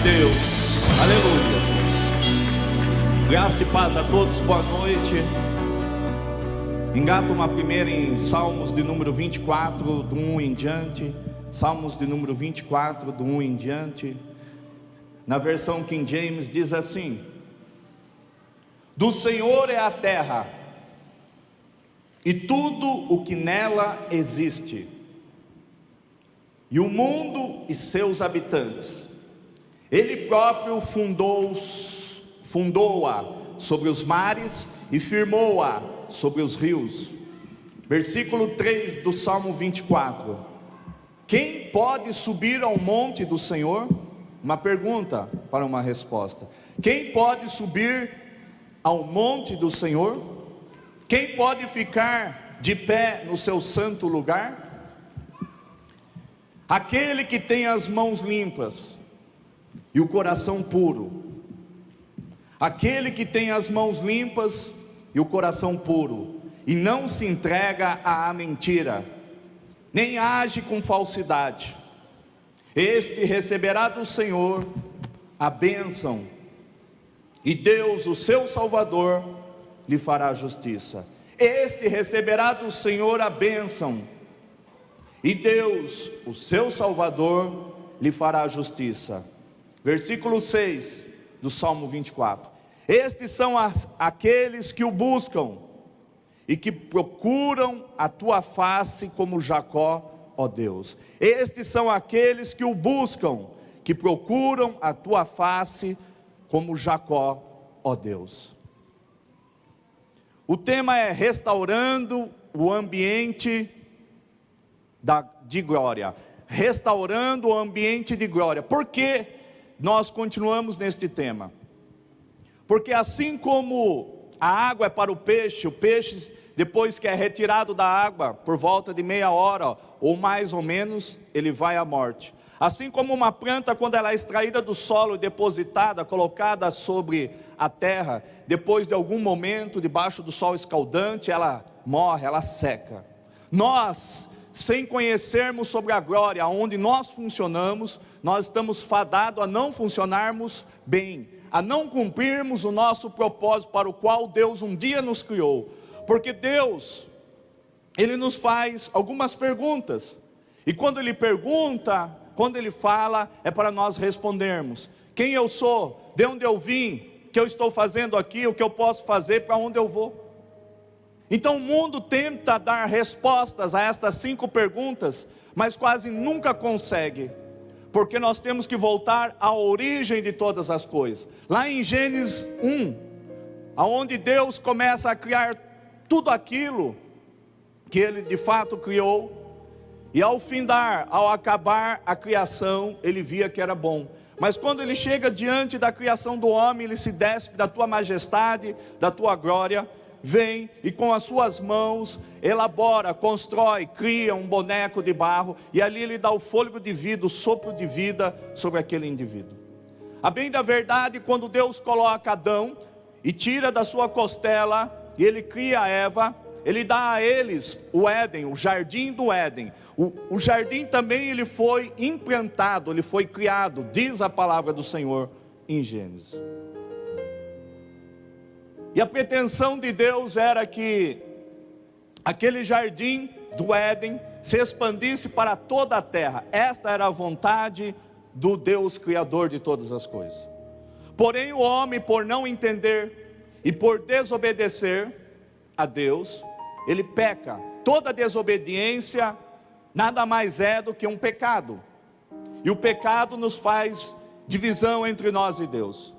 Deus, aleluia. Graça e paz a todos, boa noite. Engata uma primeira em Salmos de número 24, do 1 em diante. Salmos de número 24, do 1 em diante. Na versão King James diz assim: do Senhor é a terra e tudo o que nela existe, e o mundo e seus habitantes. Ele próprio fundou-a sobre os mares e firmou-a sobre os rios. Versículo 3 do Salmo 24. Quem pode subir ao monte do Senhor? Uma pergunta para uma resposta. Quem pode subir ao monte do Senhor? Quem pode ficar de pé no seu santo lugar? Aquele que tem as mãos limpas e o coração puro. Aquele que tem as mãos limpas e o coração puro, e não se entrega à mentira, nem age com falsidade. Este receberá do Senhor a bênção, e Deus, o seu Salvador, lhe fará justiça. Este receberá do Senhor a bênção, e Deus, o seu Salvador, lhe fará justiça. Versículo 6 do Salmo 24. Estes são aqueles que o buscam e que procuram a tua face como Jacó, ó Deus. Estes são aqueles que o buscam, que procuram a tua face como Jacó, ó Deus. O tema é restaurando o ambiente de glória. Restaurando o ambiente de glória. Por que nós continuamos neste tema? Porque assim como a água é para o peixe depois que é retirado da água, por volta de meia hora, ou mais ou menos, ele vai à morte. Assim como uma planta, quando ela é extraída do solo e depositada, colocada sobre a terra, depois de algum momento, debaixo do sol escaldante, ela morre, ela seca. Nós, sem conhecermos sobre a glória, onde nós funcionamos, nós estamos fadados a não funcionarmos bem, a não cumprirmos o nosso propósito para o qual Deus um dia nos criou. Porque Deus, Ele nos faz algumas perguntas, e quando Ele pergunta, quando Ele fala, é para nós respondermos: quem eu sou, de onde eu vim, o que eu estou fazendo aqui, o que eu posso fazer, para onde eu vou. Então o mundo tenta dar respostas a estas 5 perguntas, mas quase nunca consegue, porque nós temos que voltar à origem de todas as coisas. Lá em Gênesis 1, aonde Deus começa a criar tudo aquilo que Ele de fato criou, e ao findar, ao acabar a criação, Ele via que era bom. Mas quando Ele chega diante da criação do homem, Ele se despe da tua majestade, da tua glória, vem e com as suas mãos elabora, constrói, cria um boneco de barro, e ali Ele dá o fôlego de vida, o sopro de vida sobre aquele indivíduo. A bem da verdade, quando Deus coloca Adão e tira da sua costela, e Ele cria a Eva, Ele dá a eles o Éden, o jardim do Éden. O jardim também ele foi implantado, ele foi criado, diz a palavra do Senhor em Gênesis. E a pretensão de Deus era que aquele jardim do Éden se expandisse para toda a terra. Esta era a vontade do Deus Criador de todas as coisas. Porém o homem, por não entender e por desobedecer a Deus, ele peca. Toda desobediência nada mais é do que um pecado. E o pecado nos faz divisão entre nós e Deus.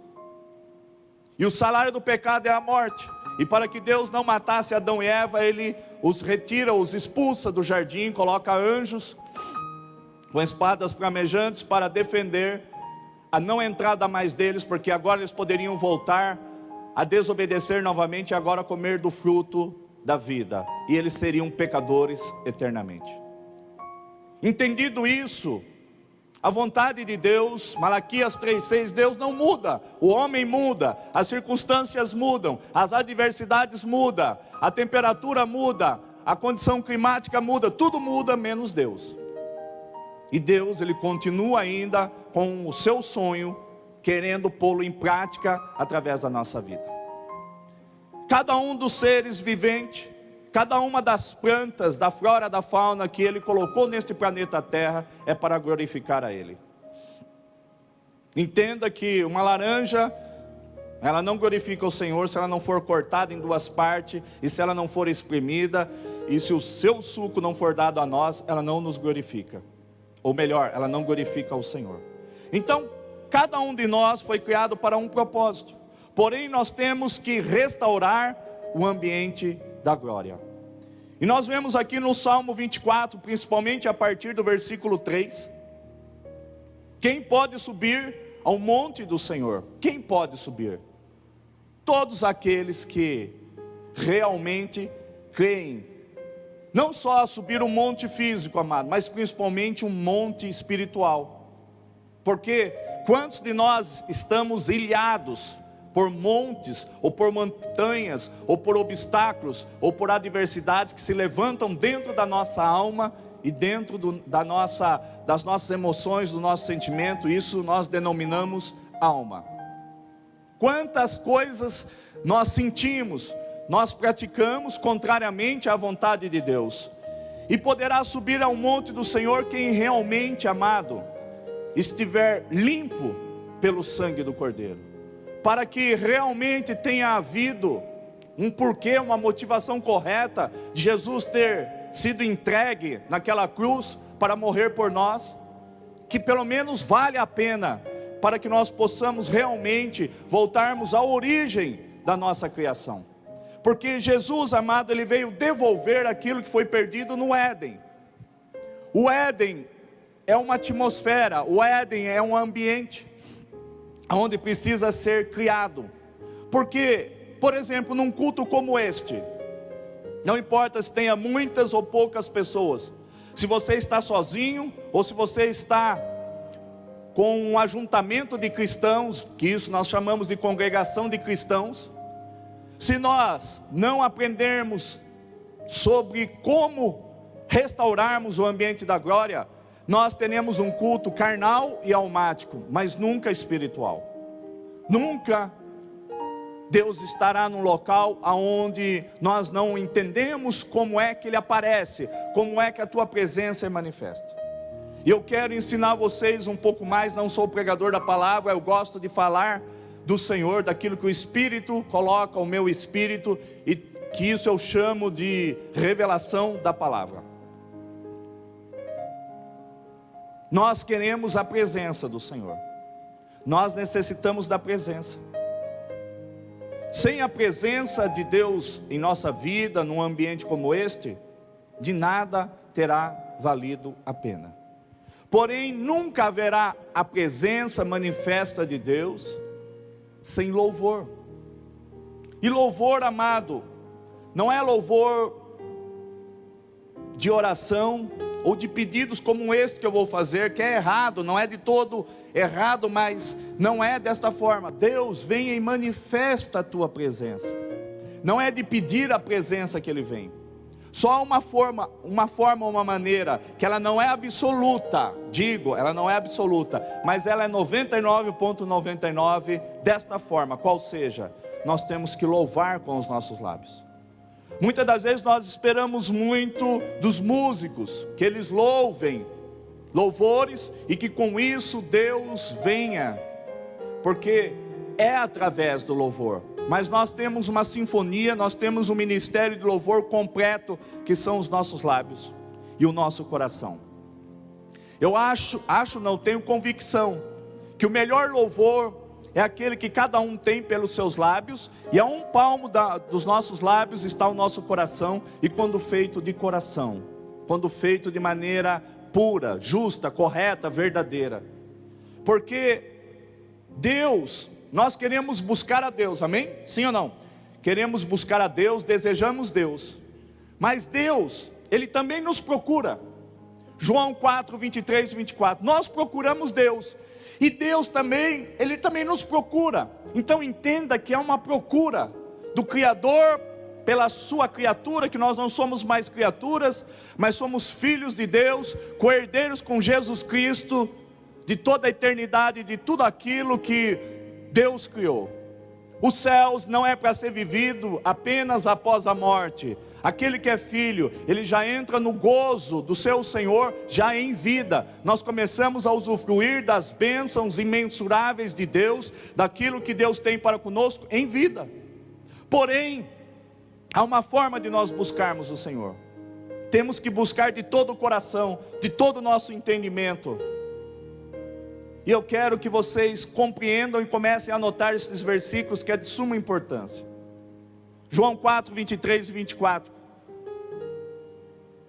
E o salário do pecado é a morte. E para que Deus não matasse Adão e Eva, Ele os retira, os expulsa do jardim, coloca anjos com espadas flamejantes para defender a não entrada mais deles, porque agora eles poderiam voltar a desobedecer novamente e agora comer do fruto da vida. E eles seriam pecadores eternamente. Entendido isso, a vontade de Deus, Malaquias 3,6, Deus não muda, o homem muda, as circunstâncias mudam, as adversidades mudam, a temperatura muda, a condição climática muda, tudo muda menos Deus. E Deus, Ele continua ainda com o seu sonho querendo pô-lo em prática através da nossa vida. Cada um dos seres viventes, cada uma das plantas, da flora, da fauna que Ele colocou neste planeta Terra, é para glorificar a Ele. Entenda que uma laranja, ela não glorifica o Senhor se ela não for cortada em duas partes, e se ela não for espremida, e se o seu suco não for dado a nós, ela não nos glorifica. Ou melhor, ela não glorifica o Senhor. Então, cada um de nós foi criado para um propósito. Porém, nós temos que restaurar o ambiente da glória. E nós vemos aqui no Salmo 24, principalmente a partir do versículo 3. Quem pode subir ao monte do Senhor? Quem pode subir? Todos aqueles que realmente creem. Não só subir um monte físico, amado, mas principalmente um monte espiritual. Porque quantos de nós estamos ilhados por montes, ou por montanhas, ou por obstáculos, ou por adversidades que se levantam dentro da nossa alma e dentro das nossas emoções, do nosso sentimento? Isso nós denominamos alma. Quantas coisas nós sentimos, nós praticamos contrariamente à vontade de Deus. E poderá subir ao monte do Senhor quem realmente, amado, estiver limpo pelo sangue do Cordeiro. Para que realmente tenha havido um porquê, uma motivação correta de Jesus ter sido entregue naquela cruz para morrer por nós, que pelo menos vale a pena, para que nós possamos realmente voltarmos à origem da nossa criação. Porque Jesus, amado, Ele veio devolver aquilo que foi perdido no Éden. O Éden é uma atmosfera, o Éden é um ambiente onde precisa ser criado. Porque, por exemplo, num culto como este, não importa se tenha muitas ou poucas pessoas, se você está sozinho, ou se você está com um ajuntamento de cristãos, que isso nós chamamos de congregação de cristãos, se nós não aprendermos sobre como restaurarmos o ambiente da glória, nós teremos um culto carnal e almático, mas nunca espiritual. Nunca Deus estará num local onde nós não entendemos como é que Ele aparece, como é que a tua presença é manifesta. E eu quero ensinar vocês um pouco mais. Não sou pregador da palavra, eu gosto de falar do Senhor, daquilo que o Espírito coloca ao meu espírito, e que isso eu chamo de revelação da palavra. Nós queremos a presença do Senhor, nós necessitamos da presença. Sem a presença de Deus em nossa vida, num ambiente como este, de nada terá valido a pena. Porém, nunca haverá a presença manifesta de Deus sem louvor. E louvor, amado, não é louvor de oração ou de pedidos como esse que eu vou fazer, que é errado, não é de todo errado, mas não é desta forma. Deus vem e manifesta a tua presença. Não é de pedir a presença que Ele vem. Só uma forma, uma maneira, que ela não é absoluta, ela não é absoluta, mas ela é 99,99 desta forma, qual seja, nós temos que louvar com os nossos lábios. Muitas das vezes nós esperamos muito dos músicos, que eles louvem louvores, e que com isso Deus venha, porque é através do louvor. Mas nós temos uma sinfonia, nós temos um ministério de louvor completo, que são os nossos lábios e o nosso coração. Eu tenho convicção, que o melhor louvor é aquele que cada um tem pelos seus lábios, e a um palmo dos nossos lábios está o nosso coração, e quando feito de coração, quando feito de maneira pura, justa, correta, verdadeira. Porque Deus, nós queremos buscar a Deus, amém? Sim ou não? Queremos buscar a Deus, desejamos Deus, mas Deus, Ele também nos procura. João 4, 23 e 24, nós procuramos Deus, e Deus também, Ele também nos procura. Então entenda que é uma procura do Criador pela sua criatura, que nós não somos mais criaturas, mas somos filhos de Deus, co-herdeiros com Jesus Cristo, de toda a eternidade, de tudo aquilo que Deus criou. Os céus não é para ser vivido apenas após a morte. Aquele que é filho, ele já entra no gozo do seu Senhor, já em vida. Nós começamos a usufruir das bênçãos imensuráveis de Deus, daquilo que Deus tem para conosco em vida. Porém, há uma forma de nós buscarmos o Senhor. Temos que buscar de todo o coração, de todo o nosso entendimento. E eu quero que vocês compreendam e comecem a anotar esses versículos que é de suma importância. João 4, 23 e 24.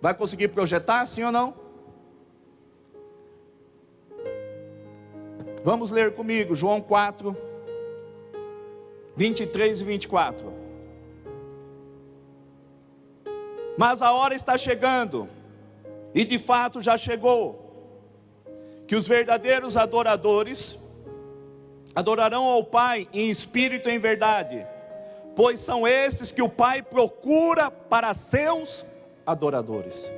Vai conseguir projetar, sim ou não? Vamos ler comigo, João 4, 23 e 24. Mas a hora está chegando, e de fato já chegou, que os verdadeiros adoradores adorarão ao Pai em espírito e em verdade, pois são esses que o Pai procura para seus adoradores.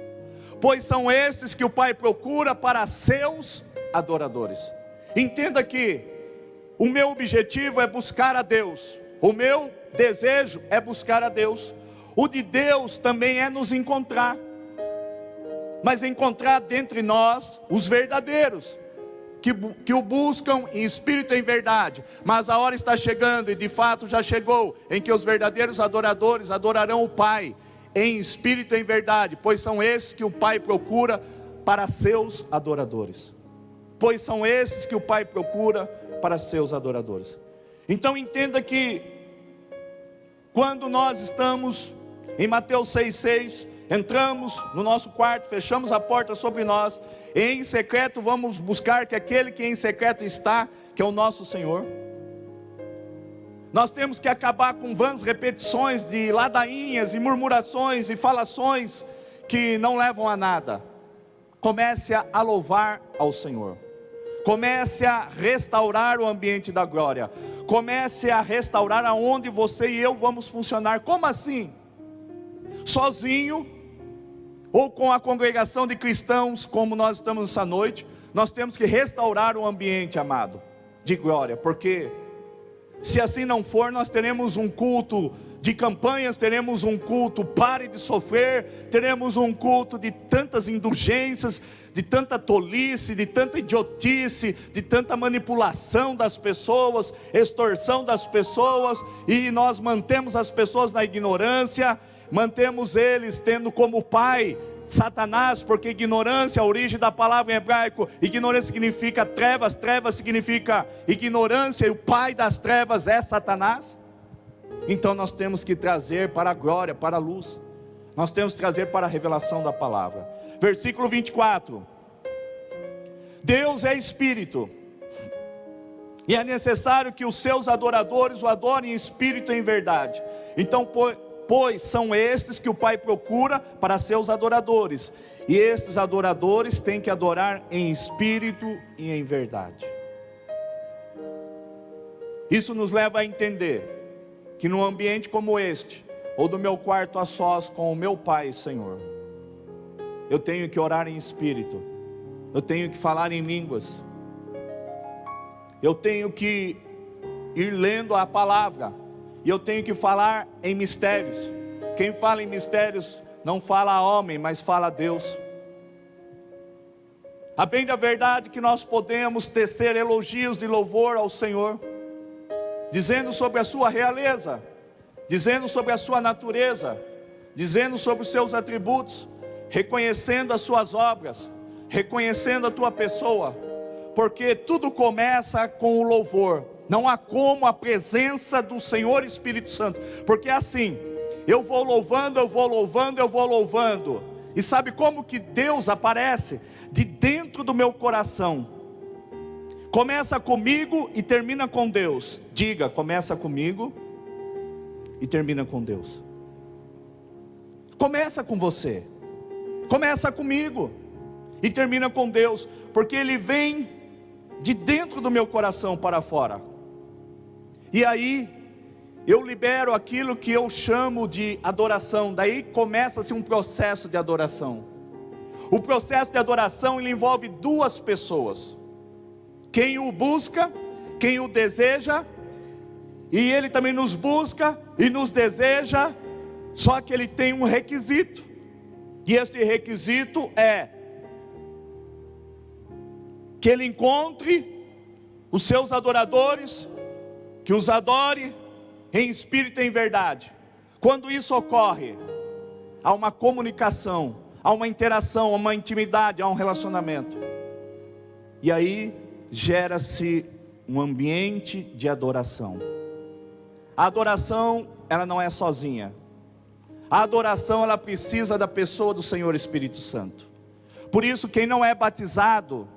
Pois são esses que o Pai procura para seus adoradores. Entenda que o meu objetivo é buscar a Deus, o meu desejo é buscar a Deus, o de Deus também é nos encontrar, mas encontrar dentre nós os verdadeiros, que o buscam em espírito e em verdade. Mas a hora está chegando, e de fato já chegou, em que os verdadeiros adoradores adorarão o Pai em espírito e em verdade, pois são esses que o Pai procura para seus adoradores. Pois são esses que o Pai procura para seus adoradores. Então entenda que quando nós estamos em Mateus 6,6, entramos no nosso quarto, fechamos a porta sobre nós, e em secreto vamos buscar que aquele que em secreto está, que é o nosso Senhor. Nós temos que acabar com vãs repetições de ladainhas e murmurações e falações que não levam a nada. Comece a louvar ao Senhor. Comece a restaurar o ambiente da glória. Comece a restaurar aonde você e eu vamos funcionar. Como assim? Sozinho ou com a congregação de cristãos, como nós estamos essa noite, nós temos que restaurar o ambiente, amado, de glória, porque se assim não for, nós teremos um culto de campanhas, teremos um culto pare de sofrer, teremos um culto de tantas indulgências, de tanta tolice, de tanta idiotice, de tanta manipulação das pessoas, extorsão das pessoas, e nós mantemos as pessoas na ignorância, mantemos eles tendo como pai Satanás, porque ignorância, a origem da palavra em hebraico, ignorância significa trevas, trevas significa ignorância, e o pai das trevas é Satanás. Então nós temos que trazer para a glória, para a luz, nós temos que trazer para a revelação da palavra. Versículo 24: Deus é Espírito, e é necessário que os seus adoradores o adorem em espírito e em verdade. Então, pois são estes que o Pai procura para seus adoradores, e estes adoradores têm que adorar em espírito e em verdade. Isso nos leva a entender que num ambiente como este, ou do meu quarto a sós com o meu Pai, Senhor, eu tenho que orar em espírito, eu tenho que falar em línguas, eu tenho que ir lendo a palavra, e eu tenho que falar em mistérios. Quem fala em mistérios não fala a homem, mas fala a Deus. A bem da verdade que nós podemos tecer elogios de louvor ao Senhor, dizendo sobre a sua realeza, dizendo sobre a sua natureza, dizendo sobre os seus atributos, reconhecendo as suas obras, reconhecendo a tua pessoa, porque tudo começa com o louvor. Não há como a presença do Senhor Espírito Santo, porque é assim, eu vou louvando, eu vou louvando, eu vou louvando, e sabe como que Deus aparece? De dentro do meu coração. Começa comigo e termina com Deus. Diga, começa comigo e termina com Deus. Começa com você, começa comigo e termina com Deus, porque Ele vem de dentro do meu coração para fora. E aí eu libero aquilo que eu chamo de adoração. Daí começa-se um processo de adoração. O processo de adoração, ele envolve duas pessoas. quem o busca, quem o deseja, e Ele também nos busca e nos deseja, só que Ele tem um requisito, e esse requisito é que Ele encontre os seus adoradores, que os adore em espírito e em verdade. Quando isso ocorre, há uma comunicação, há uma interação, há uma intimidade, há um relacionamento, e aí gera-se um ambiente de adoração. A adoração, ela não é sozinha. A adoração, ela precisa da pessoa do Senhor Espírito Santo. Por isso, quem não é batizado,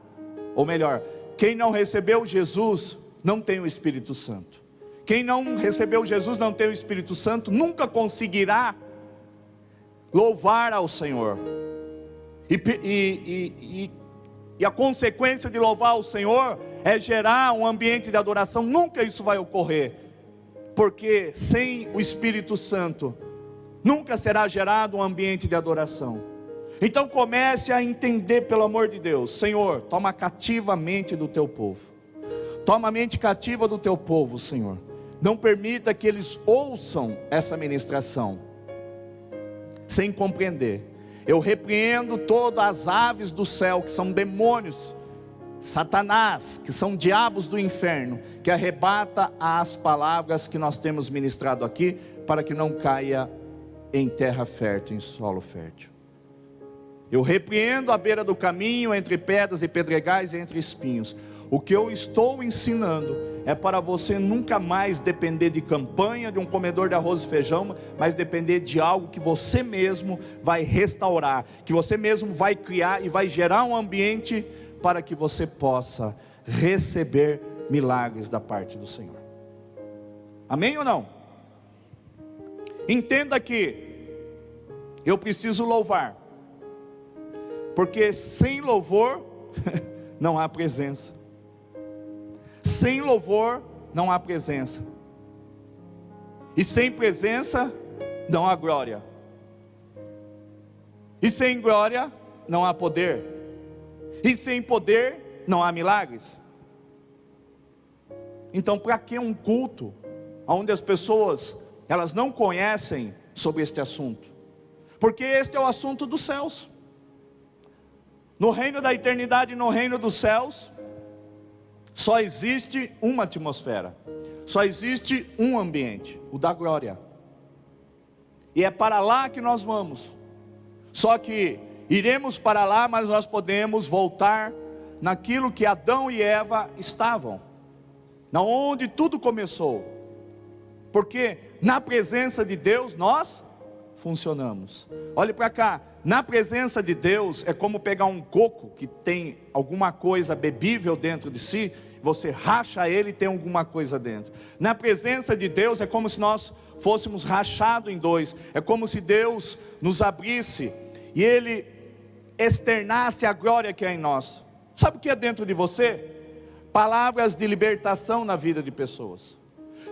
ou melhor, quem não recebeu Jesus, não tem o Espírito Santo. Quem não recebeu Jesus, não tem o Espírito Santo, nunca conseguirá louvar ao Senhor. E a consequência de louvar ao Senhor é gerar um ambiente de adoração. Nunca isso vai ocorrer, porque sem o Espírito Santo nunca será gerado um ambiente de adoração. Então comece a entender, pelo amor de Deus: Senhor, toma cativa a mente do teu povo. Toma a mente cativa do teu povo, Senhor. Não permita que eles ouçam essa ministração sem compreender. Eu repreendo todas as aves do céu, que são demônios, Satanás, que são diabos do inferno, que arrebata as palavras que nós temos ministrado aqui, para que não caia em terra fértil, em solo fértil. Eu repreendo à beira do caminho, entre pedras e pedregais e entre espinhos. O que eu estou ensinando é para você nunca mais depender de campanha, de um comedor de arroz e feijão, mas depender de algo que você mesmo vai restaurar, que você mesmo vai criar e vai gerar um ambiente para que você possa receber milagres da parte do Senhor. Amém ou não? Entenda que eu preciso louvar, porque sem louvor não há presença. Sem louvor não há presença, e sem presença não há glória, e sem glória não há poder, e sem poder não há milagres. Então, para que um culto onde as pessoas elas não conhecem sobre este assunto? Porque este é o assunto dos céus. No reino da eternidade, no reino dos céus, só existe uma atmosfera, só existe um ambiente, o da glória. E é para lá que nós vamos. Só que iremos para lá, mas nós podemos voltar naquilo que Adão e Eva estavam, na onde tudo começou. Porque na presença de Deus nós funcionamos. Olhe para cá, na presença de Deus é como pegar um coco que tem alguma coisa bebível dentro de si, você racha ele e tem alguma coisa dentro. Na presença de Deus é como se nós fôssemos rachados em dois, é como se Deus nos abrisse e Ele externasse a glória que é em nós. Sabe o que é dentro de você? Palavras de libertação na vida de pessoas.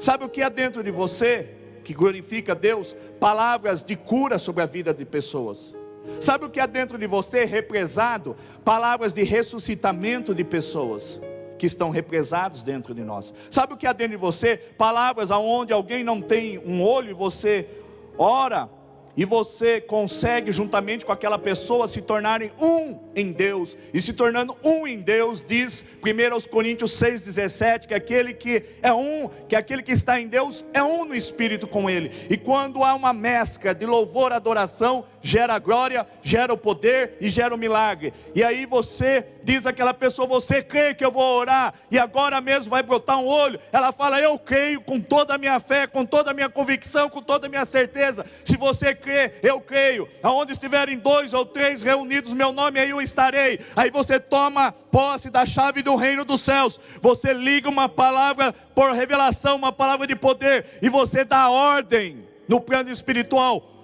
Sabe o que é dentro de você que glorifica Deus? Palavras de cura sobre a vida de pessoas. Sabe o que há dentro de você represado? Palavras de ressuscitamento de pessoas que estão represados dentro de nós. Sabe o que há dentro de você? Palavras aonde alguém não tem um olho e você ora e você consegue juntamente com aquela pessoa se tornarem um em Deus. E se tornando um em Deus, diz 1 Coríntios 6,17, que aquele que é um, que aquele que está em Deus é um no Espírito com Ele. E quando há uma mescla de louvor e adoração, gera glória, gera o poder e gera o milagre. E aí você diz àquela pessoa: você crê que eu vou orar e agora mesmo vai brotar um olho? Ela fala: eu creio com toda a minha fé, com toda a minha convicção, com toda a minha certeza. Se você crê, eu creio. Aonde estiverem 2 ou 3 reunidos meu nome, aí eu estarei. Aí você toma posse da chave do reino dos céus, você liga uma palavra por revelação, uma palavra de poder, e você dá ordem no plano espiritual.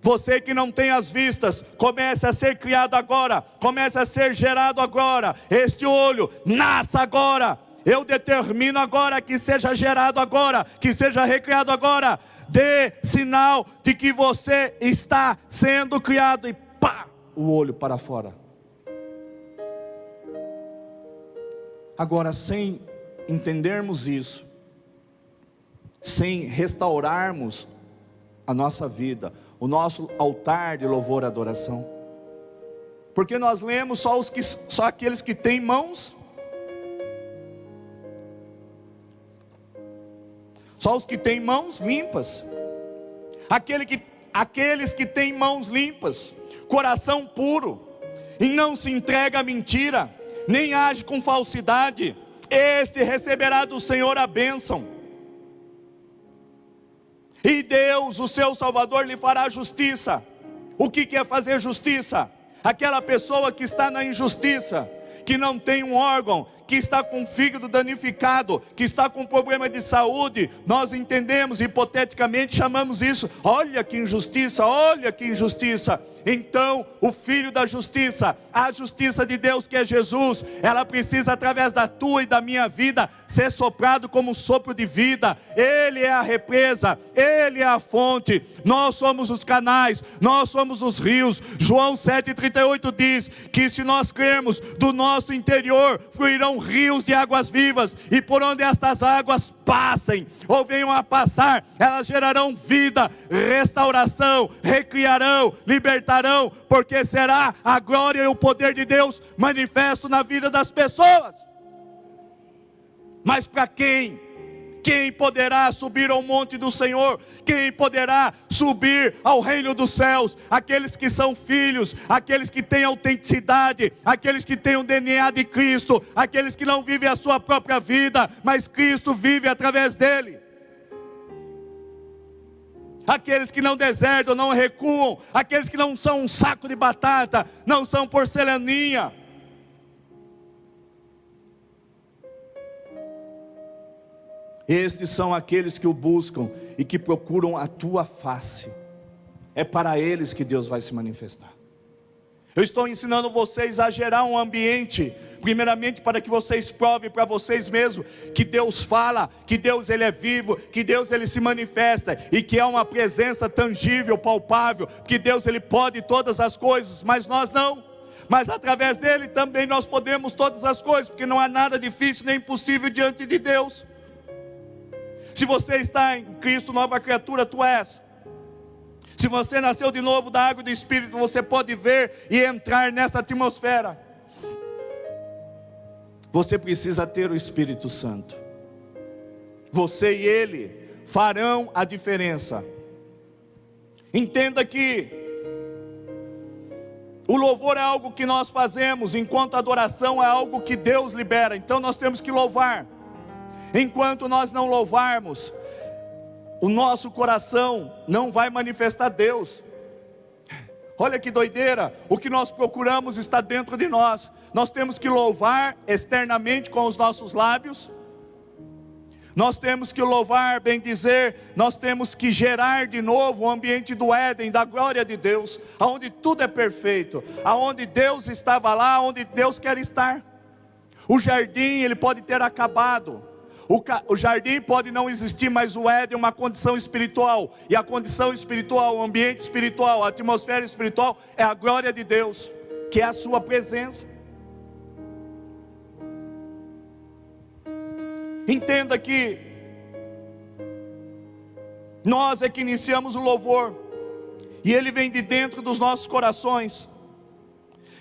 Você que não tem as vistas, comece a ser criado agora, comece a ser gerado agora. Este olho, nasça agora. Eu determino agora que seja gerado agora, que seja recriado agora. Dê sinal de que você está sendo criado, e pá, o olho para fora. Agora, sem entendermos isso, sem restaurarmos a nossa vida, o nosso altar de louvor e adoração, porque nós lemos só aqueles que têm mãos, só os que têm mãos limpas, aqueles que têm mãos limpas, coração puro, e não se entrega à mentira, nem age com falsidade, este receberá do Senhor a bênção, e Deus, o seu Salvador, lhe fará justiça. O que é fazer justiça? Aquela pessoa que está na injustiça, que não tem um órgão, que está com o fígado danificado, que está com problema de saúde, nós entendemos, hipoteticamente chamamos isso, olha que injustiça, olha que injustiça. Então o Filho da justiça, a justiça de Deus que é Jesus, ela precisa através da tua e da minha vida, ser soprado como um sopro de vida. Ele é a represa, Ele é a fonte, nós somos os canais, nós somos os rios. João 7,38 diz, que se nós crermos, do nosso interior fluirão rios de águas vivas, e por onde estas águas passem, ou venham a passar, elas gerarão vida, restauração, recriarão, libertarão, porque será a glória e o poder de Deus manifesto na vida das pessoas. Mas para quem? Quem poderá subir ao monte do Senhor? Quem poderá subir ao reino dos céus? Aqueles que são filhos, aqueles que têm autenticidade, aqueles que têm o DNA de Cristo, aqueles que não vivem a sua própria vida, mas Cristo vive através dele. Aqueles que não deserdam, não recuam, aqueles que não são um saco de batata, não são porcelaninha. Estes são aqueles que o buscam e que procuram a tua face. É para eles que Deus vai se manifestar. Eu estou ensinando vocês a gerar um ambiente, primeiramente para que vocês provem para vocês mesmos que Deus fala, que Deus ele é vivo, que Deus ele se manifesta e que é uma presença tangível, palpável, que Deus ele pode todas as coisas, mas nós não. Mas através dele também nós podemos todas as coisas, porque não há nada difícil nem impossível diante de Deus. Se você está em Cristo, nova criatura tu és. Se você nasceu de novo da água e do Espírito, você pode ver e entrar nessa atmosfera. Você precisa ter o Espírito Santo. Você e Ele farão a diferença. Entenda que o louvor é algo que nós fazemos, enquanto a adoração é algo que Deus libera. Então nós temos que louvar. Enquanto nós não louvarmos, o nosso coração não vai manifestar Deus. Olha que doideira, o que nós procuramos está dentro de nós. Nós temos que louvar externamente com os nossos lábios. Nós temos que louvar, bem dizer, nós temos que gerar de novo o ambiente do Éden, da glória de Deus, aonde tudo é perfeito, aonde Deus estava lá, onde Deus quer estar. O jardim, ele pode ter acabado. O jardim pode não existir, mas o Éden é uma condição espiritual. E a condição espiritual, o ambiente espiritual, a atmosfera espiritual é a glória de Deus, que é a sua presença. Entenda que nós é que iniciamos o louvor, e ele vem de dentro dos nossos corações,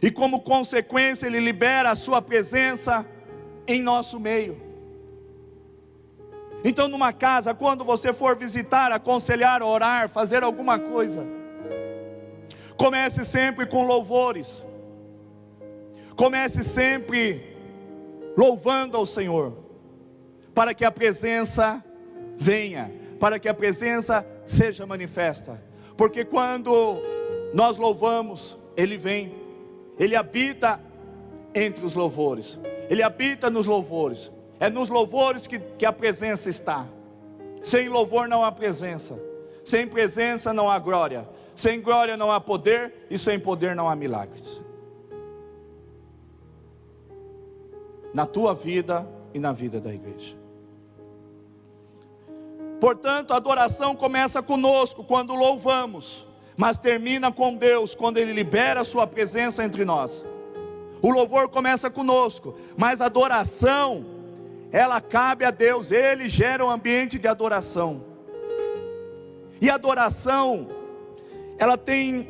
e como consequência ele libera a sua presença em nosso meio. Então numa casa, quando você for visitar, aconselhar, orar, fazer alguma coisa, comece sempre com louvores. Comece sempre louvando ao Senhor, para que a presença venha, para que a presença seja manifesta. Porque quando nós louvamos, Ele vem, Ele habita entre os louvores, Ele habita nos louvores. É nos louvores que a presença está. Sem louvor não há presença. Sem presença não há glória. Sem glória não há poder. E sem poder não há milagres. Na tua vida e na vida da igreja. Portanto, a adoração começa conosco quando louvamos, mas termina com Deus quando Ele libera a sua presença entre nós. O louvor começa conosco, mas a adoração, ela cabe a Deus. Ele gera um ambiente de adoração. E a adoração, ela tem,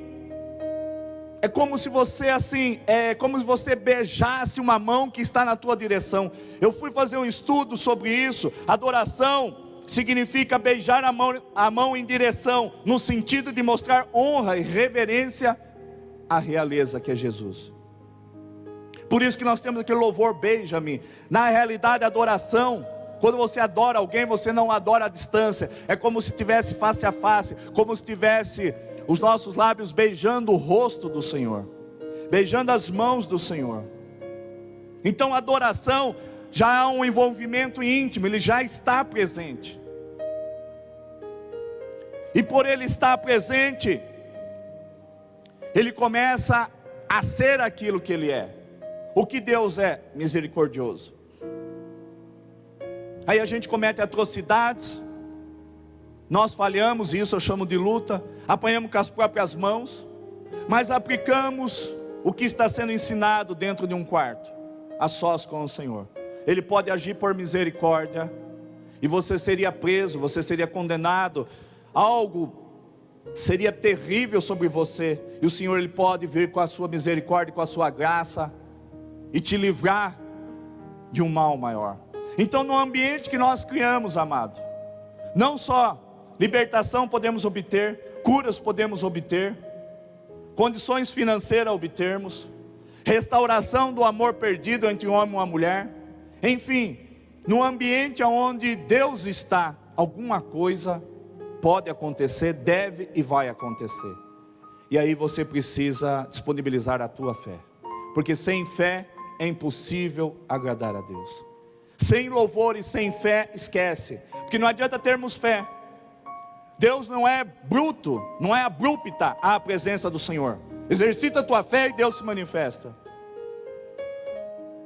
é como se você assim, é como se você beijasse uma mão que está na tua direção. Eu fui fazer um estudo sobre isso. Adoração significa beijar a mão em direção, no sentido de mostrar honra e reverência à realeza que é Jesus. Por isso que nós temos aquele louvor, beija-me. Na realidade, a adoração, quando você adora alguém, você não adora à distância. É como se estivesse face a face, como se tivesse os nossos lábios beijando o rosto do Senhor, beijando as mãos do Senhor. Então a adoração já há um envolvimento íntimo, ele já está presente. E por ele estar presente, ele começa a ser aquilo que ele é. O que Deus é? Misericordioso. Aí a gente comete atrocidades, nós falhamos, isso eu chamo de luta, apanhamos com as próprias mãos, mas aplicamos o que está sendo ensinado dentro de um quarto, a sós com o Senhor. Ele pode agir por misericórdia, e você seria preso, você seria condenado, algo seria terrível sobre você, e o Senhor ele pode vir com a sua misericórdia, com a sua graça, e te livrar de um mal maior. Então no ambiente que nós criamos, amado, não só libertação podemos obter, curas podemos obter, condições financeiras obtermos, restauração do amor perdido entre um homem e uma mulher, enfim, no ambiente onde Deus está, alguma coisa pode acontecer, deve e vai acontecer. E aí você precisa disponibilizar a tua fé, porque sem fé é impossível agradar a Deus. Sem louvor e sem fé, esquece, porque não adianta termos fé. Deus não é bruto, não é abrupta a presença do Senhor. Exercita a tua fé e Deus se manifesta.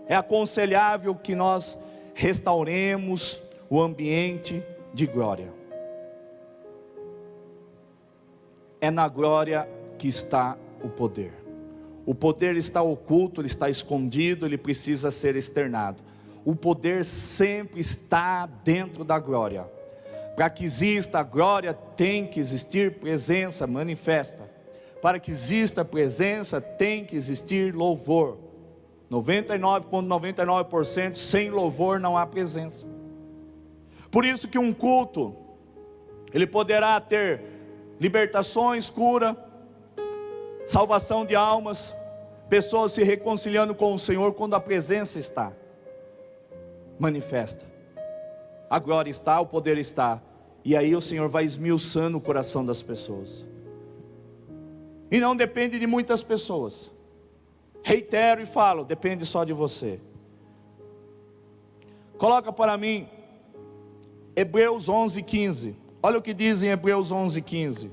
É aconselhável que nós restauremos o ambiente de glória. É na glória que está o poder. O poder está oculto, ele está escondido, ele precisa ser externado. O poder sempre está dentro da glória. Para que exista a glória, tem que existir presença manifesta. Para que exista presença, tem que existir louvor. 99,99% sem louvor não há presença. Por isso que um culto, ele poderá ter libertações, cura, salvação de almas, pessoas se reconciliando com o Senhor quando a presença está manifesta. A glória está, o poder está. E aí o Senhor vai esmiuçando o coração das pessoas. E não depende de muitas pessoas. Reitero e falo, depende só de você. Coloca para mim Hebreus 11:15. Olha o que diz em Hebreus 11:15.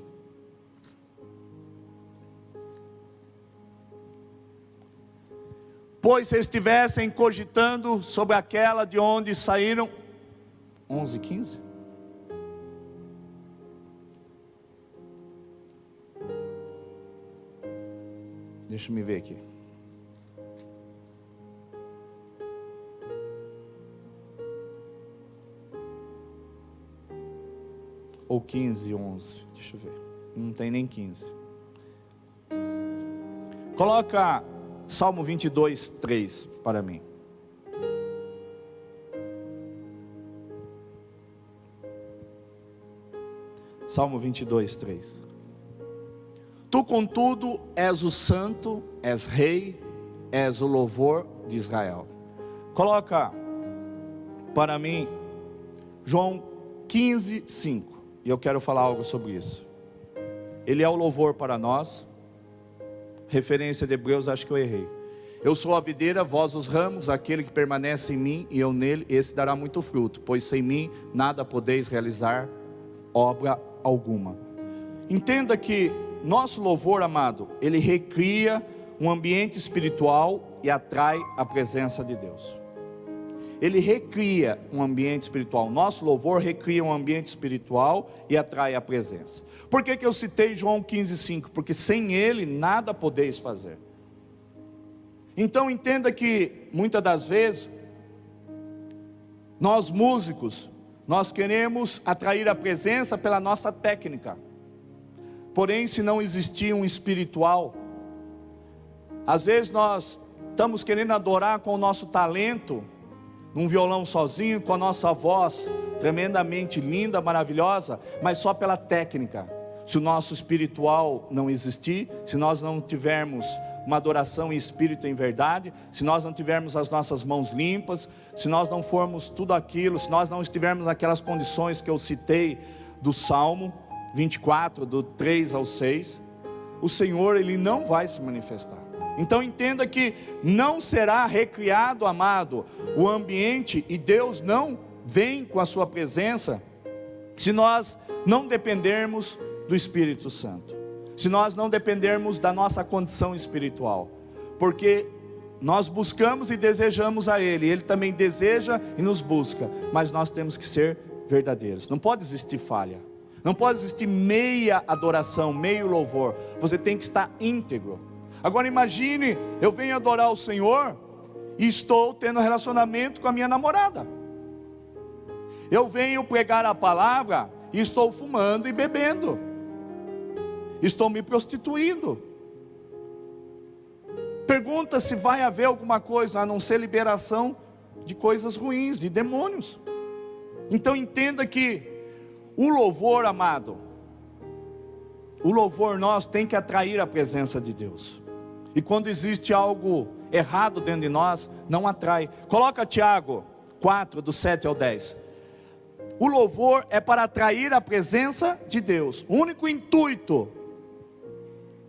Pois se estivessem cogitando sobre aquela de onde saíram. 11:15. Deixa eu me ver aqui. Ou 15, 11. Deixa eu ver. Não tem nem 15. Coloca Salmo 22, 3 para mim. Salmo 22, 3. Tu contudo és o santo, és rei, és o louvor de Israel. Coloca para mim João 15, 5. E eu quero falar algo sobre isso. Ele é o louvor para nós. Referência de Hebreus, acho que eu errei. Eu sou a videira, vós os ramos, aquele que permanece em mim e eu nele, esse dará muito fruto, pois sem mim nada podeis realizar obra alguma. Entenda que nosso louvor, amado, ele recria um ambiente espiritual e atrai a presença de Deus. Ele recria um ambiente espiritual. Nosso louvor recria um ambiente espiritual e atrai a presença. Por que eu citei João 15:5? Porque sem ele nada podeis fazer. Então entenda que muitas das vezes nós músicos, nós queremos atrair a presença pela nossa técnica. Porém, se não existir um espiritual, às vezes nós estamos querendo adorar com o nosso talento, num violão sozinho, com a nossa voz tremendamente linda, maravilhosa, mas só pela técnica. Se o nosso espiritual não existir, se nós não tivermos uma adoração em espírito e em verdade, se nós não tivermos as nossas mãos limpas, se nós não formos tudo aquilo, se nós não estivermos naquelas condições que eu citei do Salmo 24, do 3 ao 6, o Senhor, Ele não vai se manifestar. Então entenda que não será recriado, amado, o ambiente, e Deus não vem com a sua presença, se nós não dependermos do Espírito Santo, se nós não dependermos da nossa condição espiritual, porque nós buscamos e desejamos a Ele, Ele também deseja e nos busca, mas nós temos que ser verdadeiros. Não pode existir falha, não pode existir meia adoração, meio louvor, você tem que estar íntegro. Agora imagine, eu venho adorar o Senhor e estou tendo relacionamento com a minha namorada. Eu venho pregar a palavra e estou fumando e bebendo. Estou me prostituindo. Pergunta se vai haver alguma coisa a não ser liberação de coisas ruins, de demônios. Então entenda que o louvor, amado, o louvor nosso tem que atrair a presença de Deus. E quando existe algo errado dentro de nós, não atrai. Coloca Tiago 4, do 7 ao 10. O louvor é para atrair a presença de Deus. O único intuito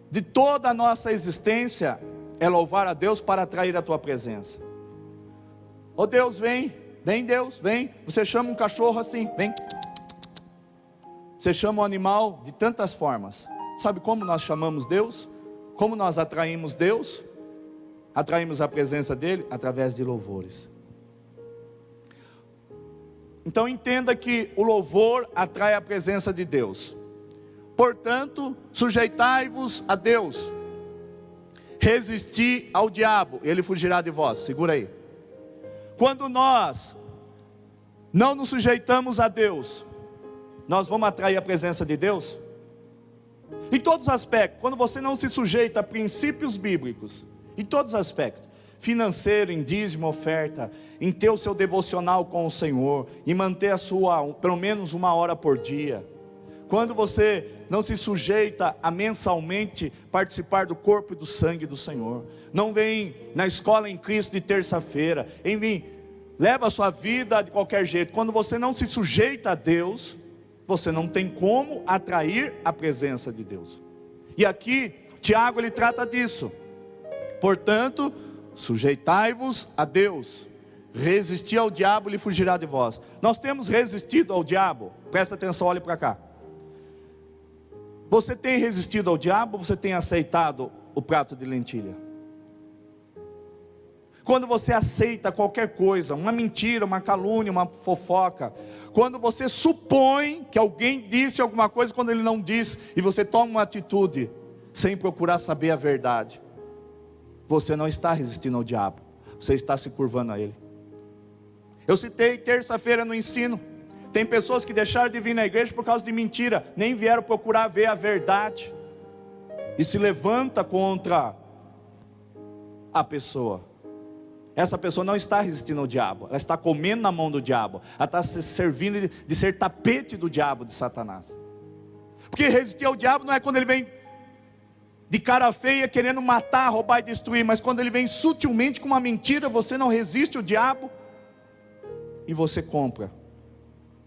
de toda a nossa existência é louvar a Deus para atrair a tua presença. Oh Deus, vem, vem Deus, vem. Você chama um cachorro assim, vem. Você chama um animal de tantas formas. Sabe como nós chamamos Deus? Como nós atraímos Deus? Atraímos a presença dEle através de louvores. Então entenda que o louvor atrai a presença de Deus. Portanto, sujeitai-vos a Deus. Resisti ao diabo, ele fugirá de vós. Segura aí. Quando nós não nos sujeitamos a Deus, nós vamos atrair a presença de Deus? Em todos os aspectos. Quando você não se sujeita a princípios bíblicos, em todos os aspectos, financeiro, em dízimo, oferta, em ter o seu devocional com o Senhor, em manter a sua, pelo menos 1 hora por dia. Quando você não se sujeita a mensalmente participar do corpo e do sangue do Senhor, não vem na escola em Cristo de terça-feira, enfim, leva a sua vida de qualquer jeito. Quando você não se sujeita a Deus, você não tem como atrair a presença de Deus. E aqui, Tiago, ele trata disso. Portanto, sujeitai-vos a Deus. Resistir ao diabo, ele fugirá de vós. Nós temos resistido ao diabo? Presta atenção, olhe para cá. Você tem resistido ao diabo ou você tem aceitado o prato de lentilha? Quando você aceita qualquer coisa, uma mentira, uma calúnia, uma fofoca, quando você supõe que alguém disse alguma coisa quando ele não disse, e você toma uma atitude sem procurar saber a verdade, você não está resistindo ao diabo, você está se curvando a ele. Eu citei terça-feira no ensino, tem pessoas que deixaram de vir na igreja por causa de mentira, nem vieram procurar ver a verdade, e se levanta contra a pessoa. Essa pessoa não está resistindo ao diabo, ela está comendo na mão do diabo, ela está se servindo de ser tapete do diabo, de Satanás. Porque resistir ao diabo não é quando ele vem de cara feia querendo matar, roubar e destruir, mas quando ele vem sutilmente com uma mentira, você não resiste ao diabo e você compra.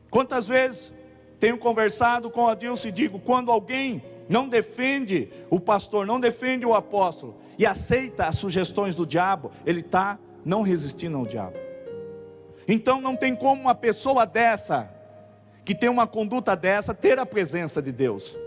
Quantas vezes tenho conversado com a Deus e digo, quando alguém não defende o pastor, não defende o apóstolo e aceita as sugestões do diabo, ele está não resistindo ao diabo. Então não tem como uma pessoa dessa, que tem uma conduta dessa, ter a presença de Deus.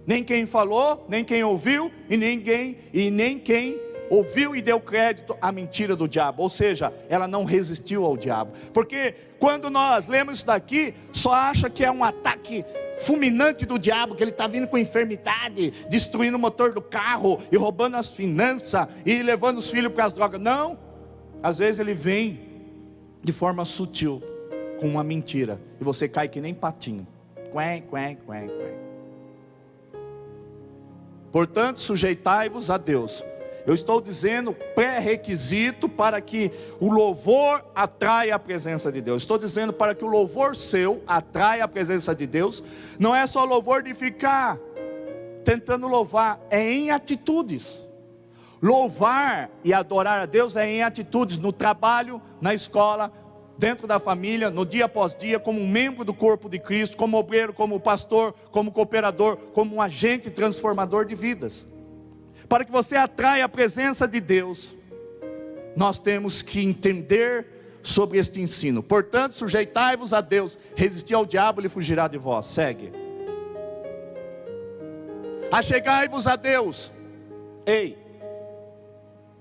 Nem quem falou, nem quem ouviu, e nem quem ouviu e deu crédito à mentira do diabo, ou seja, ela não resistiu ao diabo. Porque quando nós lemos isso daqui, só acha que é um ataque fulminante do diabo, que ele está vindo com enfermidade, destruindo o motor do carro, e roubando as finanças, e levando os filhos para as drogas. Não, às vezes ele vem de forma sutil, com uma mentira, e você cai que nem patinho. Quém, quém, quém, quém. Portanto, sujeitai-vos a Deus. Eu estou dizendo pré-requisito para que o louvor atraia a presença de Deus. Estou dizendo para que o louvor seu atraia a presença de Deus. Não é só louvor de ficar tentando louvar, é em atitudes. Louvar e adorar a Deus é em atitudes, no trabalho, na escola, dentro da família, no dia após dia, como um membro do corpo de Cristo, como obreiro, como pastor, como cooperador, como um agente transformador de vidas. Para que você atraia a presença de Deus, nós temos que entender sobre este ensino. Portanto, sujeitai-vos a Deus, resisti ao diabo, ele fugirá de vós. Segue. Achegai-vos a Deus. Ei,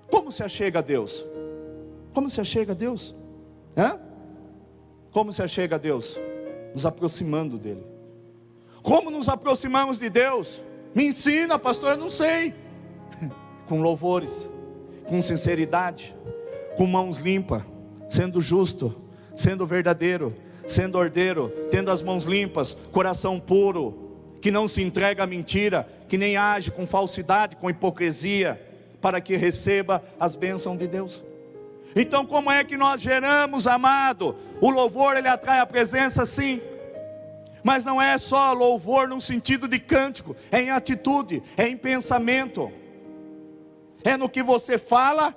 como se achega a Deus? Como se achega a Deus? Hã? Como se achega a Deus? Nos aproximando dele. Como nos aproximamos de Deus? Me ensina, pastor, eu não sei. Com louvores, com sinceridade, com mãos limpas, sendo justo, sendo verdadeiro, sendo ordeiro, tendo as mãos limpas, coração puro, que não se entrega à mentira, que nem age com falsidade, com hipocrisia, para que receba as bênçãos de Deus. Então, como é que nós geramos, amado? O louvor, ele atrai a presença, sim. Mas não é só louvor no sentido de cântico, é em atitude, é em pensamento. É no que você fala,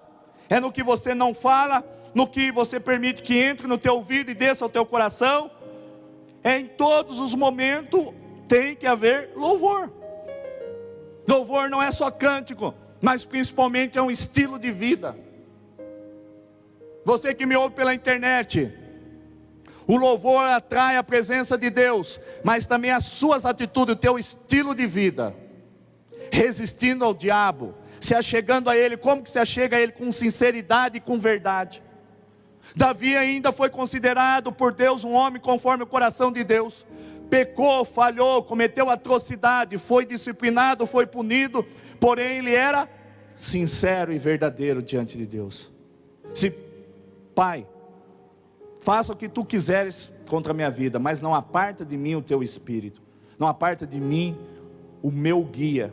é no que você não fala, no que você permite que entre no teu ouvido e desça ao teu coração. É em todos os momentos tem que haver louvor. Louvor não é só cântico, mas principalmente é um estilo de vida. Você que me ouve pela internet, o louvor atrai a presença de Deus, mas também as suas atitudes, o teu estilo de vida, resistindo ao diabo, se achegando a Ele. Como que se achega a Ele? Com sinceridade e com verdade. Davi ainda foi considerado por Deus um homem conforme o coração de Deus. Pecou, falhou, cometeu atrocidade, foi disciplinado, foi punido, porém ele era sincero e verdadeiro diante de Deus. Se, Pai, faça o que tu quiseres contra a minha vida, mas não aparta de mim o teu espírito, não aparta de mim o meu guia,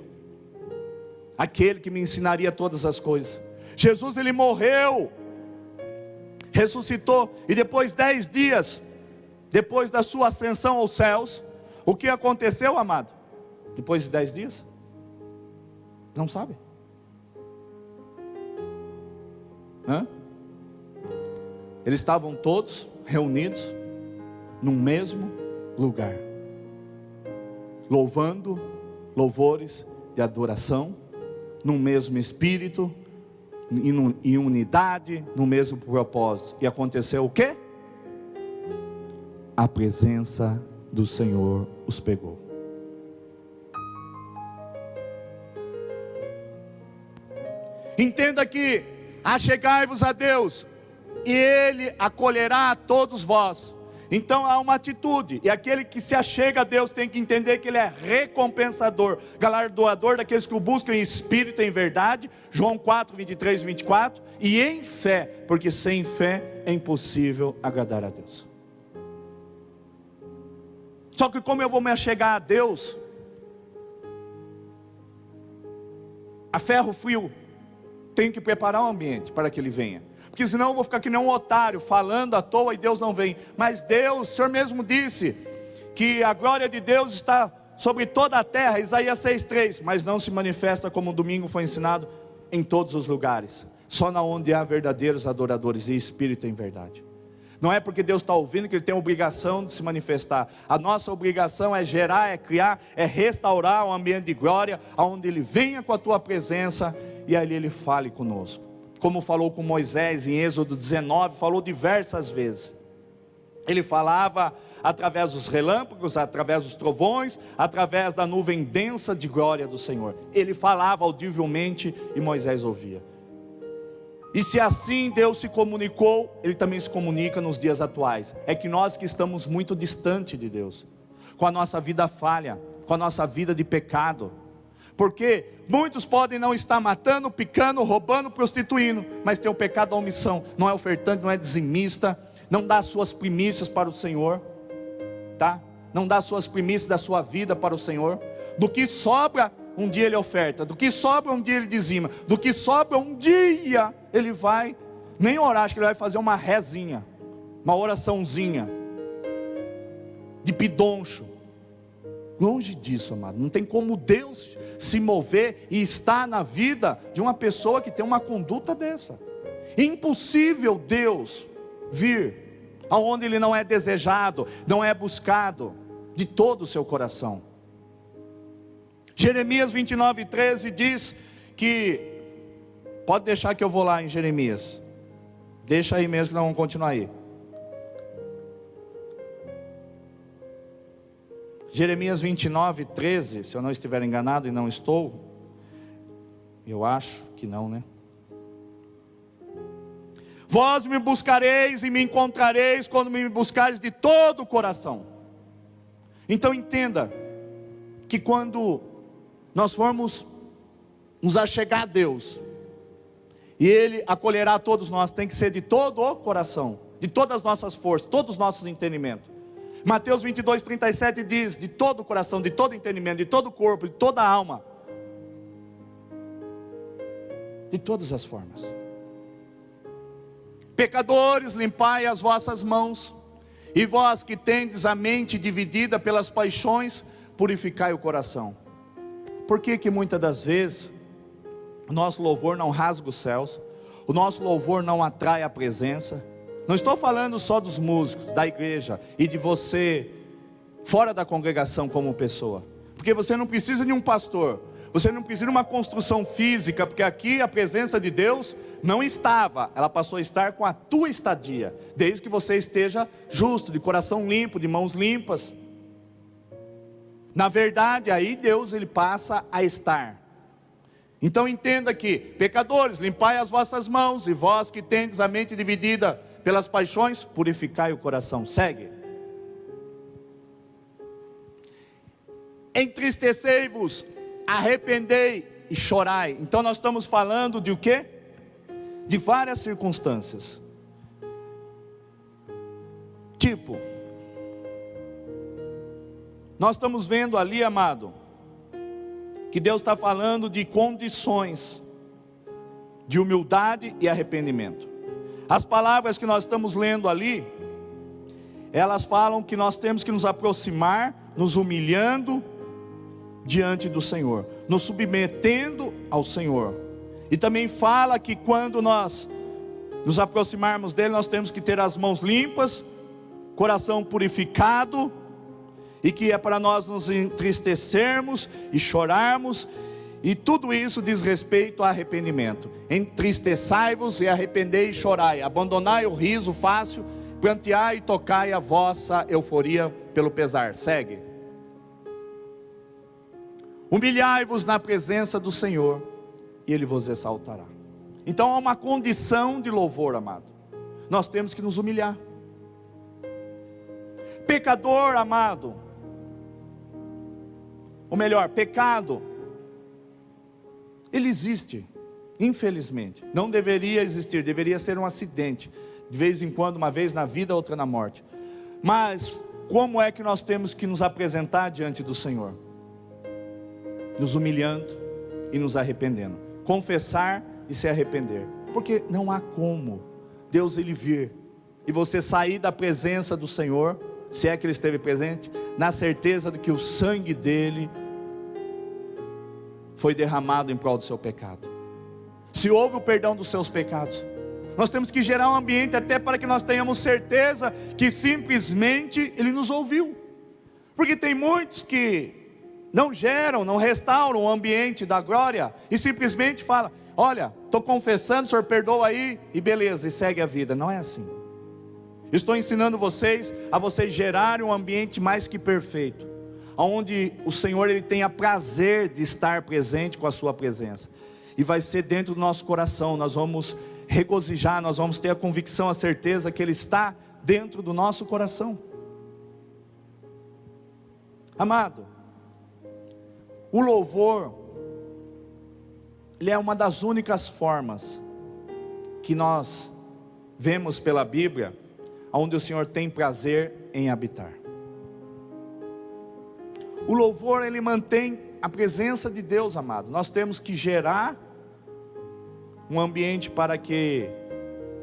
aquele que me ensinaria todas as coisas. Jesus, ele morreu, ressuscitou, e depois 10 dias, depois da sua ascensão aos céus, o que aconteceu, amado? Depois de 10 dias? Não sabe? Eles estavam todos reunidos no mesmo lugar, louvando louvores de adoração, no mesmo espírito, em unidade, no mesmo propósito. E aconteceu o quê? A presença do Senhor os pegou. Entenda que achegai-vos a Deus, e Ele acolherá a todos vós. Então há uma atitude, e aquele que se achega a Deus tem que entender que Ele é recompensador, galardoador daqueles que o buscam em espírito e em verdade, João 4, 23 e 24, e em fé, porque sem fé é impossível agradar a Deus. Só que como eu vou me achegar a Deus, a ferro frio, tenho que preparar o ambiente para que Ele venha. Porque senão eu vou ficar que nem um otário, falando à toa e Deus não vem. Mas Deus, o Senhor mesmo disse, que a glória de Deus está sobre toda a terra, Isaías 6,3. Mas não se manifesta, como domingo foi ensinado, em todos os lugares. Só na onde há verdadeiros adoradores e espírito em verdade. Não é porque Deus está ouvindo que Ele tem a obrigação de se manifestar. A nossa obrigação é gerar, é criar, é restaurar um ambiente de glória, onde Ele venha com a tua presença e ali Ele fale conosco. Como falou com Moisés em Êxodo 19, falou diversas vezes. Ele falava através dos relâmpagos, através dos trovões, através da nuvem densa de glória do Senhor. Ele falava audivelmente e Moisés ouvia. E se assim Deus se comunicou, Ele também se comunica nos dias atuais. É que nós que estamos muito distante de Deus, com a nossa vida falha, com a nossa vida de pecado. Porque muitos podem não estar matando, picando, roubando, prostituindo, mas tem o pecado da omissão. Não é ofertante, não é dizimista, não dá suas primícias para o Senhor, tá? Não dá suas primícias da sua vida para o Senhor. Do que sobra, um dia ele oferta. Do que sobra, um dia ele dizima. Do que sobra, um dia ele vai, nem orar, acho que ele vai fazer uma rezinha, uma oraçãozinha de pidoncho. Longe disso, amado. Não tem como Deus se mover e estar na vida de uma pessoa que tem uma conduta dessa. Impossível Deus vir aonde Ele não é desejado, não é buscado de todo o seu coração. Jeremias 29:13 diz que, pode deixar que eu vou lá em Jeremias, deixa aí mesmo que nós vamos continuar aí. Jeremias 29:13, se eu não estiver enganado, e não estou, eu acho que não, né? Vós me buscareis e me encontrareis quando me buscareis de todo o coração. Então entenda que quando nós formos nos achegar a Deus, e Ele acolherá todos nós, tem que ser de todo o coração, de todas as nossas forças, todos os nossos entendimentos. Mateus 22:37 diz: de todo o coração, de todo o entendimento, de todo o corpo, de toda a alma, de todas as formas. Pecadores, limpai as vossas mãos, e vós que tendes a mente dividida pelas paixões, purificai o coração. Por que que muitas das vezes o nosso louvor não rasga os céus, o nosso louvor não atrai a presença? Não estou falando só dos músicos, da igreja e de você fora da congregação como pessoa, porque você não precisa de um pastor, você não precisa de uma construção física, porque aqui a presença de Deus não estava, ela passou a estar com a tua estadia, desde que você esteja justo, de coração limpo, de mãos limpas. Na verdade, aí Deus ele passa a estar. Então entenda que, pecadores, limpai as vossas mãos, e vós que tendes a mente dividida pelas paixões, purificai o coração. Segue. Entristecei-vos, arrependei e chorai. Então nós estamos falando de o quê? De várias circunstâncias. Tipo, nós estamos vendo ali, amado, que Deus está falando de condições de humildade e arrependimento. As palavras que nós estamos lendo ali, elas falam que nós temos que nos aproximar, nos humilhando diante do Senhor, nos submetendo ao Senhor. E também fala que quando nós nos aproximarmos dele, nós temos que ter as mãos limpas, coração purificado, e que é para nós nos entristecermos e chorarmos. E tudo isso diz respeito a arrependimento. Entristeçai-vos e arrependei e chorai. Abandonai o riso fácil, pranteai e tocai a vossa euforia pelo pesar. Segue. Humilhai-vos na presença do Senhor, e Ele vos exaltará. Então há uma condição de louvor, amado. Nós temos que nos humilhar. Pecador, amado, ou melhor, pecado, ele existe, infelizmente. Não deveria existir, deveria ser um acidente, de vez em quando, uma vez na vida, outra na morte. Mas como é que nós temos que nos apresentar diante do Senhor? Nos humilhando e nos arrependendo. Confessar e se arrepender. Porque não há como Deus ele vir e você sair da presença do Senhor, se é que Ele esteve presente, na certeza de que o sangue dele foi derramado em prol do seu pecado. Se houve o perdão dos seus pecados, nós temos que gerar um ambiente até para que nós tenhamos certeza que simplesmente Ele nos ouviu. Porque tem muitos que não geram, não restauram o ambiente da glória e simplesmente falam: olha, estou confessando, o Senhor perdoa aí, e beleza, e segue a vida. Não é assim. Estou ensinando vocês a vocês gerarem um ambiente mais que perfeito, onde o Senhor ele tenha prazer de estar presente com a sua presença. E vai ser dentro do nosso coração. Nós vamos regozijar, nós vamos ter a convicção, a certeza que Ele está dentro do nosso coração. Amado, o louvor, ele é uma das únicas formas que nós vemos pela Bíblia, onde o Senhor tem prazer em habitar. O louvor, ele mantém a presença de Deus, amado. Nós temos que gerar um ambiente para que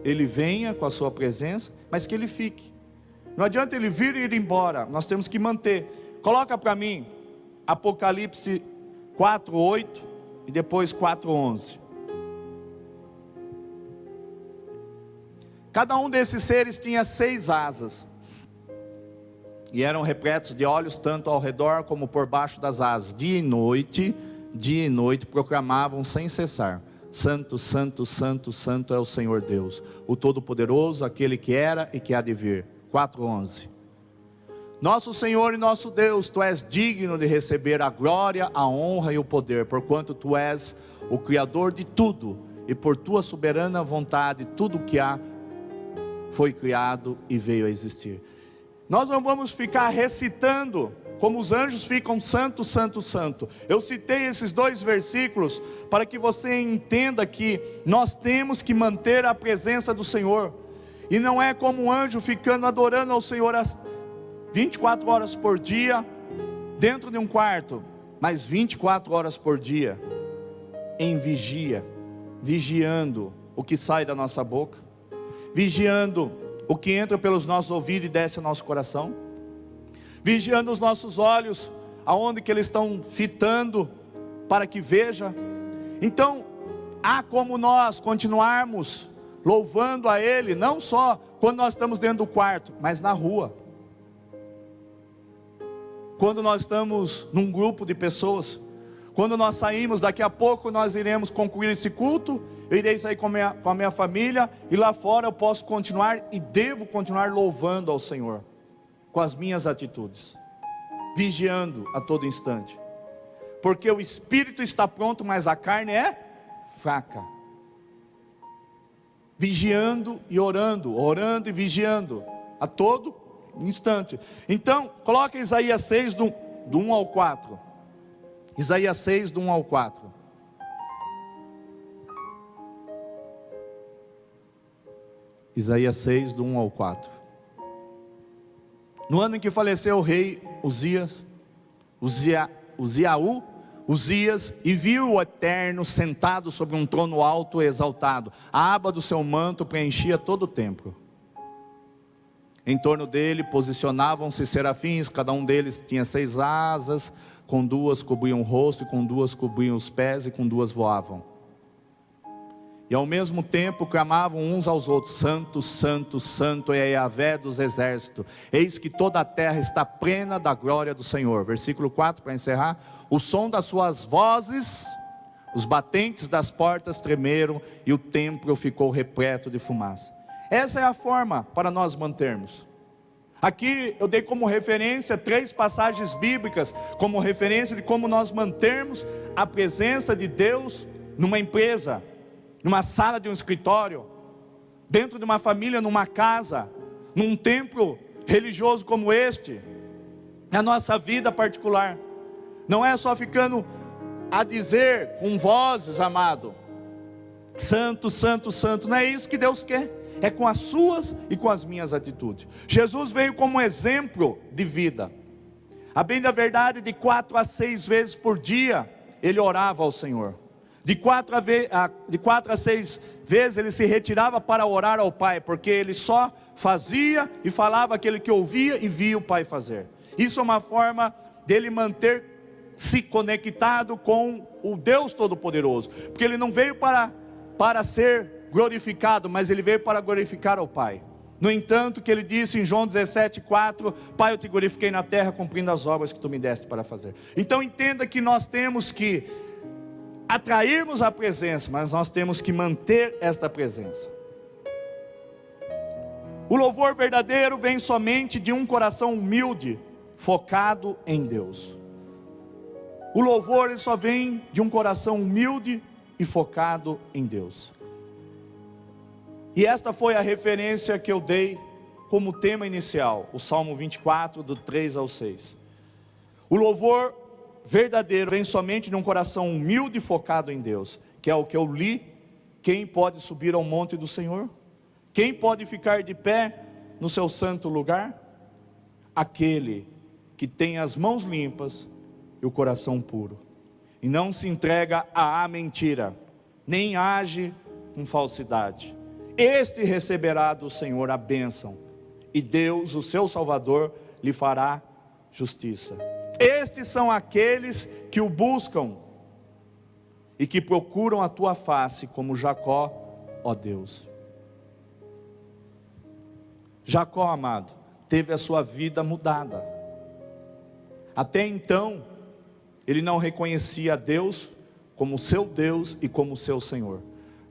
Ele venha com a sua presença, mas que Ele fique. Não adianta Ele vir e ir embora, nós temos que manter. Coloca para mim, Apocalipse 4:8 e depois 4:11. Cada um desses seres tinha 6 asas, e eram repletos de olhos, tanto ao redor como por baixo das asas. Dia e noite proclamavam sem cessar: Santo, Santo, Santo, Santo é o Senhor Deus, o Todo-Poderoso, aquele que era e que há de vir. 4:11. Nosso Senhor e nosso Deus, Tu és digno de receber a glória, a honra e o poder, porquanto Tu és o Criador de tudo, e por Tua soberana vontade, tudo o que há foi criado e veio a existir. Nós não vamos ficar recitando, como os anjos ficam: Santo, Santo, Santo. Eu citei esses 2 versículos, para que você entenda que nós temos que manter a presença do Senhor, e não é como um anjo ficando adorando ao Senhor 24 horas por dia, dentro de um quarto, mas 24 horas por dia, em vigia, vigiando o que sai da nossa boca, vigiando o que entra pelos nossos ouvidos e desce ao nosso coração, vigiando os nossos olhos, aonde que eles estão fitando, para que veja. Então, há como nós continuarmos louvando a Ele, não só quando nós estamos dentro do quarto, mas na rua, quando nós estamos num grupo de pessoas, quando nós saímos. Daqui a pouco nós iremos concluir esse culto, eu irei sair com a minha família, e lá fora eu posso continuar e devo continuar louvando ao Senhor, com as minhas atitudes, vigiando a todo instante, porque o espírito está pronto, mas a carne é fraca. Vigiando e orando, orando e vigiando a todo instante. Então, coloca Isaías 6 do 1 ao 4. Isaías 6 do 1 ao 4. Isaías 6 do 1 ao 4. No ano em que faleceu o rei Uzias, e viu o Eterno sentado sobre um trono alto e exaltado. A aba do seu manto preenchia todo o templo. Em torno dele posicionavam-se serafins, cada um deles tinha 6 asas, com 2 cobriam o rosto, e com 2 cobriam os pés, e com 2 voavam. E ao mesmo tempo clamavam uns aos outros: Santo, Santo, Santo é Yahvé dos exércitos, eis que toda a terra está plena da glória do Senhor. Versículo 4 para encerrar. O som das suas vozes, os batentes das portas tremeram, e o templo ficou repleto de fumaça. Essa é a forma para nós mantermos. Aqui eu dei como referência 3 passagens bíblicas, como referência de como nós mantermos a presença de Deus numa empresa, numa sala de um escritório, dentro de uma família, numa casa, num templo religioso como este, na nossa vida particular. Não é só ficando a dizer com vozes, amado, Santo, Santo, Santo. Não é isso que Deus quer. É com as suas e com as minhas atitudes. Jesus veio como exemplo de vida. A bem da verdade, de 4 a 6 vezes por dia, ele orava ao Senhor. De 4 a 6 vezes ele se retirava para orar ao Pai, porque ele só fazia e falava aquele que ouvia e via o Pai fazer. Isso é uma forma dele manter-se conectado com o Deus Todo-Poderoso, porque ele não veio para ser glorificado, mas ele veio para glorificar ao Pai. No entanto, que ele disse em João 17:4: Pai, eu te glorifiquei na terra, cumprindo as obras que tu me deste para fazer. Então entenda que nós temos que atrairmos a presença, mas nós temos que manter esta presença. O louvor verdadeiro vem somente de um coração humilde, focado em Deus. O louvor ele só vem de um coração humilde e focado em Deus. E esta foi a referência que eu dei como tema inicial, o Salmo 24, do 3 ao 6. O louvor verdadeiro vem somente de um coração humilde e focado em Deus, que é o que eu li. Quem pode subir ao monte do Senhor? Quem pode ficar de pé no seu santo lugar? Aquele que tem as mãos limpas e o coração puro, e não se entrega à mentira, nem age com falsidade. Este receberá do Senhor a bênção, e Deus, o seu Salvador, lhe fará justiça. Estes são aqueles que o buscam e que procuram a tua face, como Jacó, ó Deus. Jacó, amado, teve a sua vida mudada. Até então, ele não reconhecia Deus como seu Deus e como seu Senhor,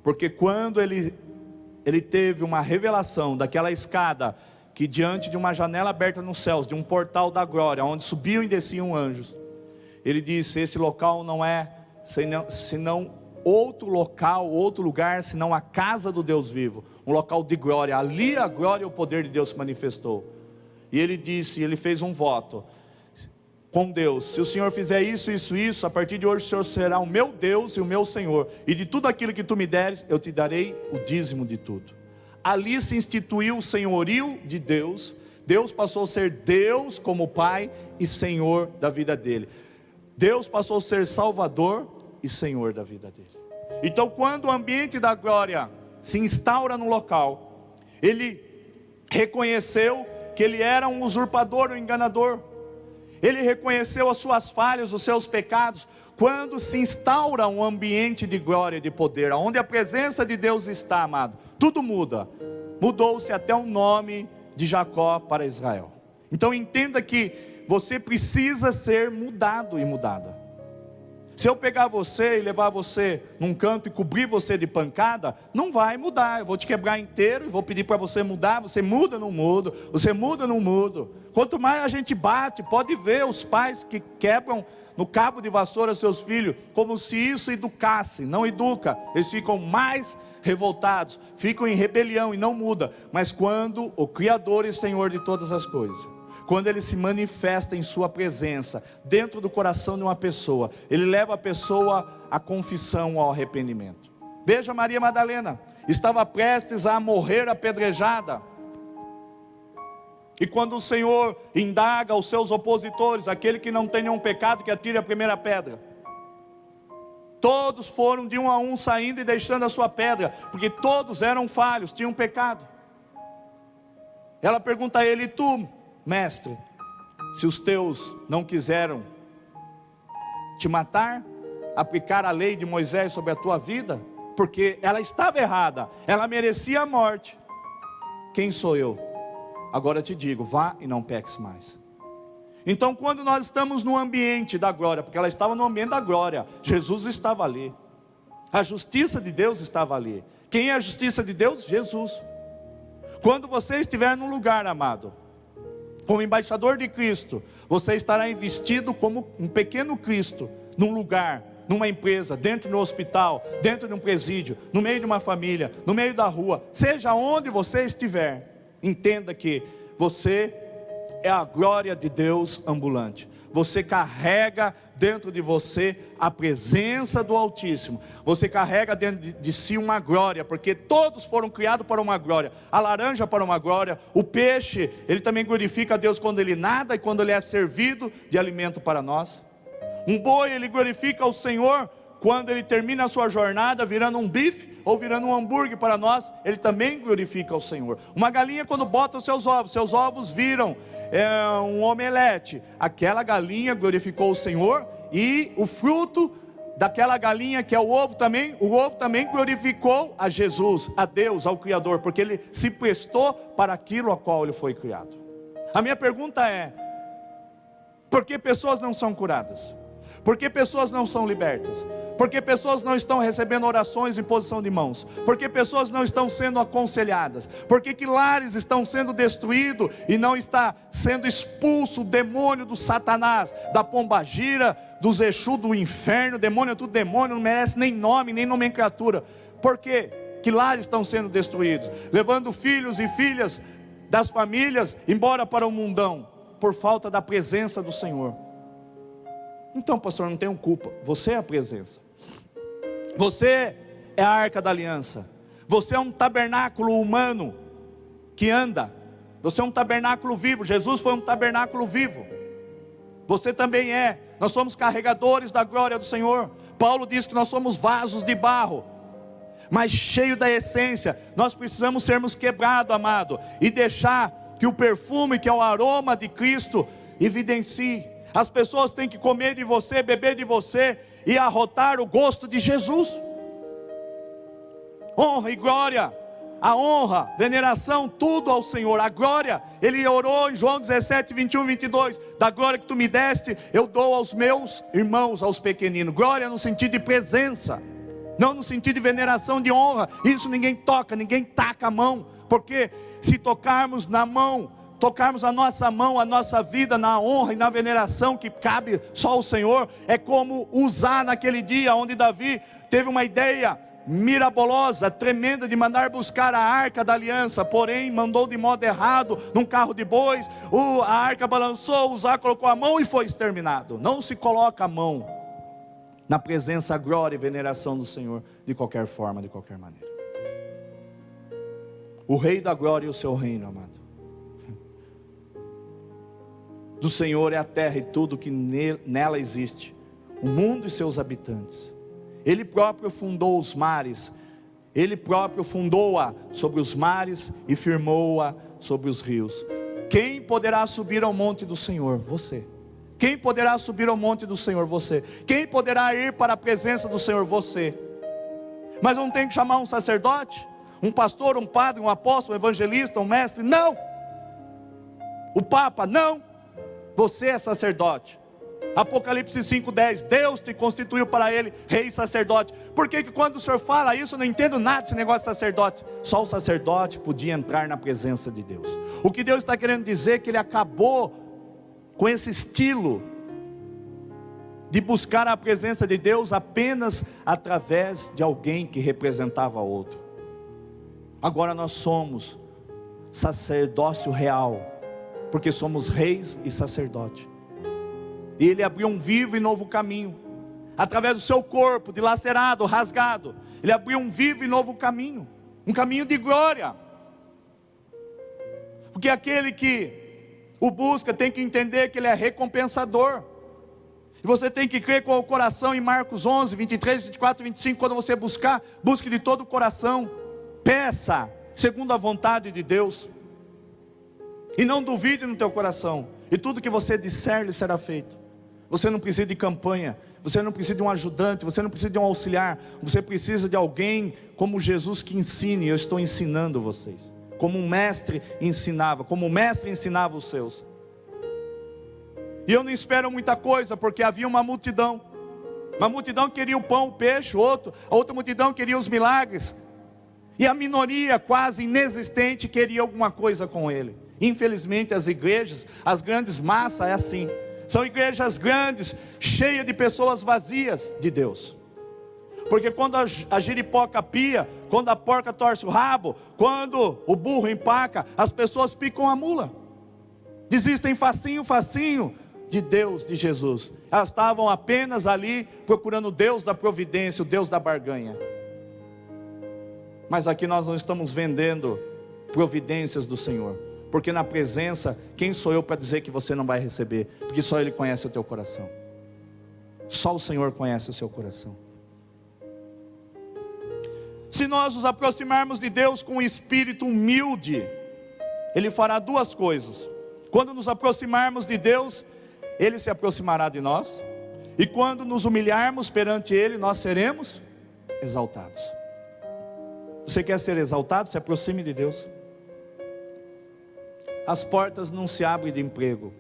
porque quando ele teve uma revelação daquela escada, que diante de uma janela aberta nos céus, de um portal da glória, onde subiam e desciam anjos, ele disse: esse local não é senão outro local, outro lugar, senão a casa do Deus vivo, um local de glória. Ali a glória e o poder de Deus se manifestou. E ele disse, ele fez um voto com Deus: se o Senhor fizer isso, isso, isso, a partir de hoje o Senhor será o meu Deus e o meu Senhor, e de tudo aquilo que tu me deres, eu te darei o dízimo de tudo. Ali se instituiu o senhorio de Deus. Deus passou a ser Deus como Pai e Senhor da vida dele. Deus passou a ser Salvador e Senhor da vida dele. Então, quando o ambiente da glória se instaura no local, ele reconheceu que ele era um usurpador, um enganador. Ele reconheceu as suas falhas, os seus pecados. Quando se instaura um ambiente de glória e de poder, onde a presença de Deus está, amado, tudo muda. Mudou-se até o nome de Jacó para Israel. Então entenda que você precisa ser mudado e mudada. Se eu pegar você e levar você num canto e cobrir você de pancada, não vai mudar. Eu vou te quebrar inteiro e vou pedir para você mudar. Você muda, não muda. Você muda, não muda. Quanto mais a gente bate, pode ver os pais que quebram no cabo de vassoura seus filhos, como se isso educasse. Não educa. Eles ficam mais revoltados, ficam em rebelião e não muda. Mas quando o Criador e Senhor de todas as coisas, quando ele se manifesta em sua presença, dentro do coração de uma pessoa, ele leva a pessoa à confissão, ao arrependimento. Veja Maria Madalena, estava prestes a morrer apedrejada. E quando o Senhor indaga os seus opositores, aquele que não tem nenhum pecado, que atire a primeira pedra. Todos foram de um a um saindo e deixando a sua pedra, porque todos eram falhos, tinham pecado. Ela pergunta a ele: e tu, mestre, se os teus não quiseram te matar, aplicar a lei de Moisés sobre a tua vida? Porque ela estava errada, ela merecia a morte. Quem sou eu? Agora te digo, vá e não peques mais. Então quando nós estamos no ambiente da glória, porque ela estava no ambiente da glória, Jesus estava ali, a justiça de Deus estava ali. Quem é a justiça de Deus? Jesus. Quando você estiver num lugar, amado, como embaixador de Cristo, você estará investido como um pequeno Cristo, num lugar, numa empresa, dentro de um hospital, dentro de um presídio, no meio de uma família, no meio da rua, seja onde você estiver. Entenda que você é a glória de Deus ambulante. Você carrega dentro de você a presença do Altíssimo. Você carrega dentro de si uma glória, porque todos foram criados para uma glória. A laranja para uma glória. O peixe, ele também glorifica a Deus quando ele nada e quando ele é servido de alimento para nós. Um boi, ele glorifica o Senhor quando ele termina a sua jornada virando um bife ou virando um hambúrguer para nós. Ele também glorifica o Senhor. Uma galinha, quando bota os seus ovos viram um omelete. Aquela galinha glorificou o Senhor, e o fruto daquela galinha, que é o ovo também glorificou a Jesus, a Deus, ao Criador, porque ele se prestou para aquilo a qual ele foi criado. A minha pergunta é: por que pessoas não são curadas? Por que pessoas não são libertas? Por que pessoas não estão recebendo orações em posição de mãos? Por que pessoas não estão sendo aconselhadas? Por que lares estão sendo destruídos e não está sendo expulso o demônio do Satanás, da pombagira, dos Exu do inferno? Demônio é tudo demônio, não merece nem nome, nem nomenclatura. Por quê? que lares estão sendo destruídos, levando filhos e filhas das famílias embora para o mundão, por falta da presença do Senhor. Então, pastor, não tenho culpa, você é a presença, você é a arca da aliança, você é um tabernáculo humano que anda, você é um tabernáculo vivo, Jesus foi um tabernáculo vivo, você também é, nós somos carregadores da glória do Senhor. Paulo diz que nós somos vasos de barro, mas cheio da essência. Nós precisamos sermos quebrados, amado, e deixar que o perfume, que é o aroma de Cristo, evidencie. As pessoas têm que comer de você, beber de você e arrotar o gosto de Jesus. Honra e glória, a honra, veneração, tudo ao Senhor. A glória, ele orou em João 17, 21, 22, da glória que tu me deste, eu dou aos meus irmãos, aos pequeninos. Glória no sentido de presença, não no sentido de veneração, de honra. Isso ninguém toca, ninguém taca a mão, porque se tocarmos na mão, tocarmos a nossa mão, a nossa vida na honra e na veneração que cabe só ao Senhor, é como usar naquele dia onde Davi teve uma ideia mirabolosa, tremenda, de mandar buscar a arca da aliança, porém mandou de modo errado, num carro de bois, a arca balançou, Uzá colocou a mão e foi exterminado. Não se coloca a mão na presença, glória e veneração do Senhor, de qualquer forma, de qualquer maneira. O Rei da glória e o seu reino, amado, do Senhor é a terra e tudo que nela existe, o mundo e seus habitantes. Ele próprio fundou os mares, ele próprio fundou-a sobre os mares e firmou-a sobre os rios. Quem poderá subir ao monte do Senhor? Você. Quem poderá subir ao monte do Senhor? Você. Quem poderá ir para a presença do Senhor? Você. Mas não tem que chamar um sacerdote, um pastor, um padre, um apóstolo, um evangelista, um mestre? Não. O Papa? Não. Você é sacerdote. Apocalipse 5:10, Deus te constituiu para Ele rei e sacerdote. Por que quando o Senhor fala isso, eu não entendo nada desse negócio de sacerdote? Só o sacerdote podia entrar na presença de Deus. O que Deus está querendo dizer é que Ele acabou com esse estilo de buscar a presença de Deus apenas através de alguém que representava outro. Agora nós somos sacerdócio real, porque somos reis e sacerdote. E Ele abriu um vivo e novo caminho, através do seu corpo dilacerado, rasgado. Ele abriu um vivo e novo caminho, um caminho de glória. Porque aquele que o busca tem que entender que Ele é recompensador. E você tem que crer com o coração em Marcos 11, 23, 24, 25. Quando você buscar, busque de todo o coração. Peça segundo a vontade de Deus. E não duvide no teu coração. E tudo que você disser lhe será feito. Você não precisa de campanha, você não precisa de um ajudante, você não precisa de um auxiliar. Você precisa de alguém como Jesus que ensine. Eu estou ensinando vocês, como um mestre ensinava, como o mestre ensinava os seus. E eu não espero muita coisa, porque havia uma multidão queria o pão, o peixe, a outra multidão queria os milagres, e a minoria quase inexistente queria alguma coisa com Ele. Infelizmente as igrejas, as grandes massas é assim. São igrejas grandes, cheias de pessoas vazias de Deus. Porque quando a giripoca pia, quando a porca torce o rabo, quando o burro empaca, as pessoas picam a mula. Desistem facinho de Deus, de Jesus. Elas estavam apenas ali procurando o Deus da providência, o Deus da barganha. Mas aqui nós não estamos vendendo providências do Senhor. Porque na presença, quem sou eu para dizer que você não vai receber? Porque só Ele conhece o teu coração. Só o Senhor conhece o seu coração. Se nós nos aproximarmos de Deus com um espírito humilde, Ele fará duas coisas. Quando nos aproximarmos de Deus, Ele se aproximará de nós. E quando nos humilharmos perante Ele, nós seremos exaltados. Você quer ser exaltado? Se aproxime de Deus. As portas não se abrem de emprego.